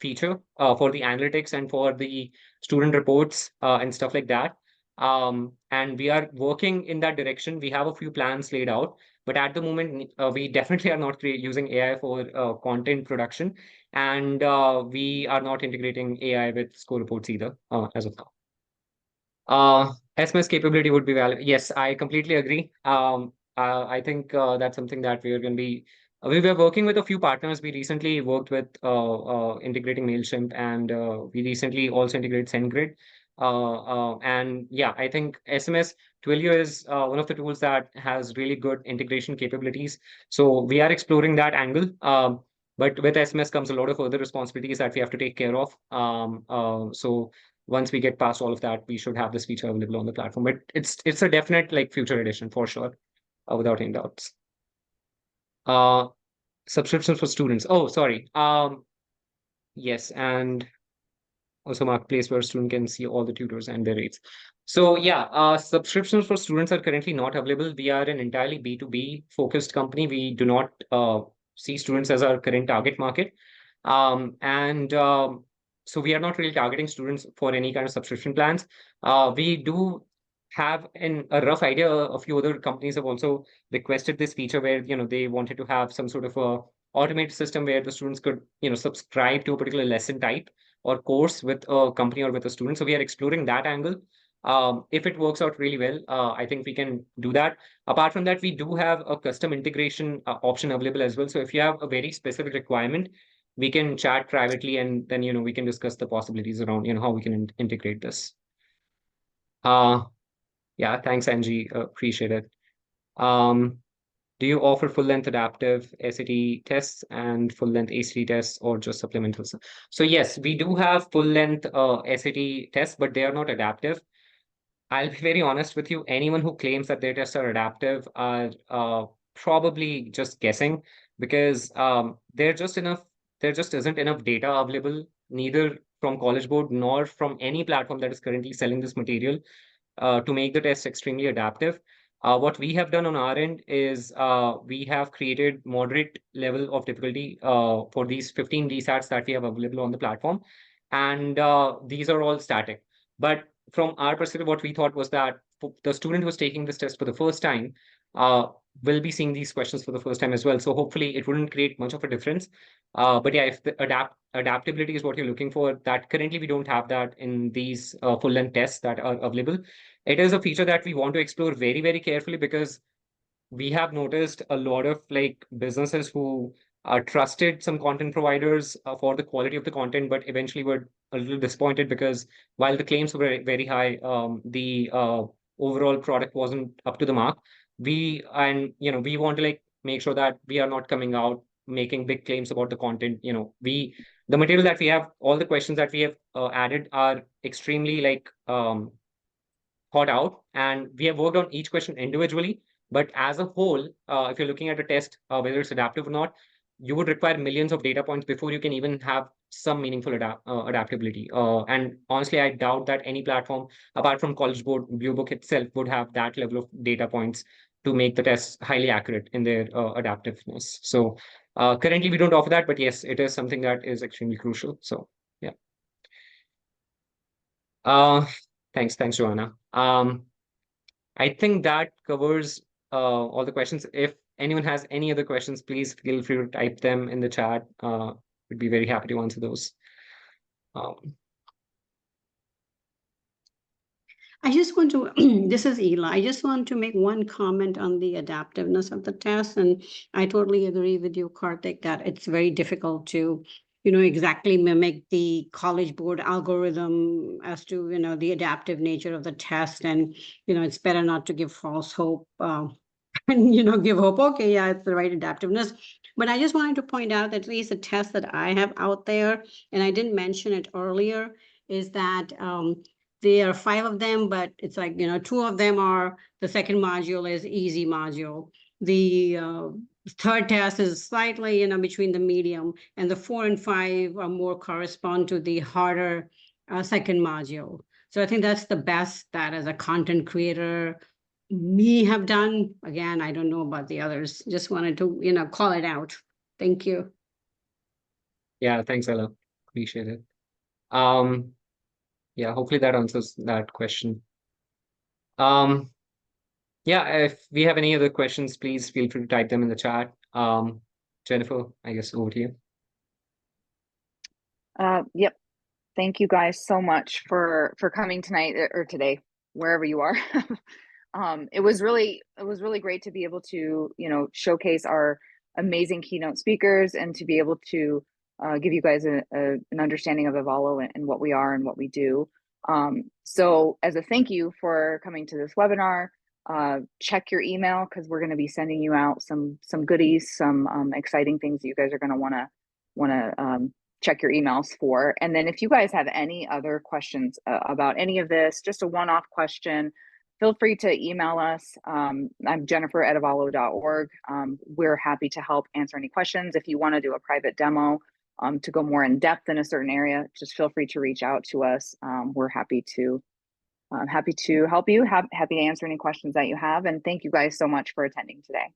feature for the analytics and for the student reports and stuff like that. And we are working in that direction. We have a few plans laid out, but at the moment, we definitely are not using AI for content production, and we are not integrating AI with score reports either as of now. SMS capability would be valuable. Yes, I completely agree. I think that's something that we are going to be. We were working with a few partners. We recently worked with integrating MailChimp, and we recently also integrated SendGrid. And yeah, I think SMS Twilio is one of the tools that has really good integration capabilities. So we are exploring that angle. But with SMS comes a lot of other responsibilities that we have to take care of. So once we get past all of that, we should have this feature available on the platform. But it's a definite like future edition for sure, without any doubts. Subscriptions for students. Oh, sorry. Yes, and also marketplace where a student can see all the tutors and their rates. So yeah, subscriptions for students are currently not available. We are an entirely B2B focused company. We do not see students as our current target market. So we are not really targeting students for any kind of subscription plans. We do have a rough idea. A few other companies have also requested this feature where they wanted to have some sort of a automated system where the students could subscribe to a particular lesson type or course with a company or with a student. So we are exploring that angle. If it works out really well, I think we can do that. Apart from that, we do have a custom integration option available as well. So if you have a very specific requirement, we can chat privately, and then we can discuss the possibilities around how we can integrate this. Yeah, thanks, Angie. Appreciate it. Do you offer full-length adaptive SAT tests and full-length ACT tests, or just supplementals? So yes, we do have full-length SAT tests, but they are not adaptive. I'll be very honest with you. Anyone who claims that their tests are adaptive are probably just guessing, because there just isn't enough data available, neither from College Board nor from any platform that is currently selling this material to make the test extremely adaptive. What we have done on our end is we have created moderate level of difficulty for these 15 DSATs that we have available on the platform. And these are all static. But from our perspective, what we thought was that the student who's taking this test for the first time will be seeing these questions for the first time as well. So hopefully it wouldn't create much of a difference. But yeah, if the adaptability is what you're looking for, that currently we don't have that in these full-length tests that are available. It is a feature that we want to explore very, very carefully, because we have noticed a lot of like businesses who trusted some content providers for the quality of the content, but eventually were a little disappointed because while the claims were very, very high, the overall product wasn't up to the mark. We want to like make sure that we are not coming out making big claims about the content. The material that we have, all the questions that we have added are extremely like thought out, and we have worked on each question individually. But as a whole, if you're looking at a test, whether it's adaptive or not, you would require millions of data points before you can even have some meaningful adaptability. And honestly, I doubt that any platform, apart from College Board Blue Book itself, would have that level of data points to make the tests highly accurate in their adaptiveness. So currently, we don't offer that, but yes, it is something that is extremely crucial. So yeah. Thanks, Joanna. I think that covers all the questions. If anyone has any other questions, please feel free to type them in the chat. We'd be very happy to answer those. I just want to, this is Ela. I just want to make one comment on the adaptiveness of the test. And I totally agree with you, Karthik, that it's very difficult to, exactly mimic the College Board algorithm as to, the adaptive nature of the test. And, it's better not to give false hope and, give hope, okay, yeah, it's the right adaptiveness. But I just wanted to point out that at least the test that I have out there, and I didn't mention it earlier, is that there are 5 of them, but it's like, 2 of them are, the second module is easy module. The third test is slightly, between the medium, and the 4 and 5 are more correspond to the harder second module. So I think that's the best that as a content creator, me have done. Again, I don't know about the others. Just wanted to, call it out. Thank you. Yeah, thanks, Ella. Appreciate it. Yeah, hopefully that answers that question. Yeah, if we have any other questions, please feel free to type them in the chat. Jennifer, I guess over to you. Yep. Thank you guys so much for coming tonight or today, wherever you are. It was really great to be able to, showcase our amazing keynote speakers and to be able to give you guys an understanding of Evallo and what we are and what we do. So as a thank you for coming to this webinar, check your email, because we're going to be sending you out some goodies, some exciting things that you guys are going to want to check your emails for. And then if you guys have any other questions about any of this, just a one-off question, feel free to email us. I'm Jennifer@evallo.org. We're happy to help answer any questions. If you want to do a private demo to go more in depth in a certain area, just feel free to reach out to us. We're happy to help you, happy to answer any questions that you have. And thank you guys so much for attending today.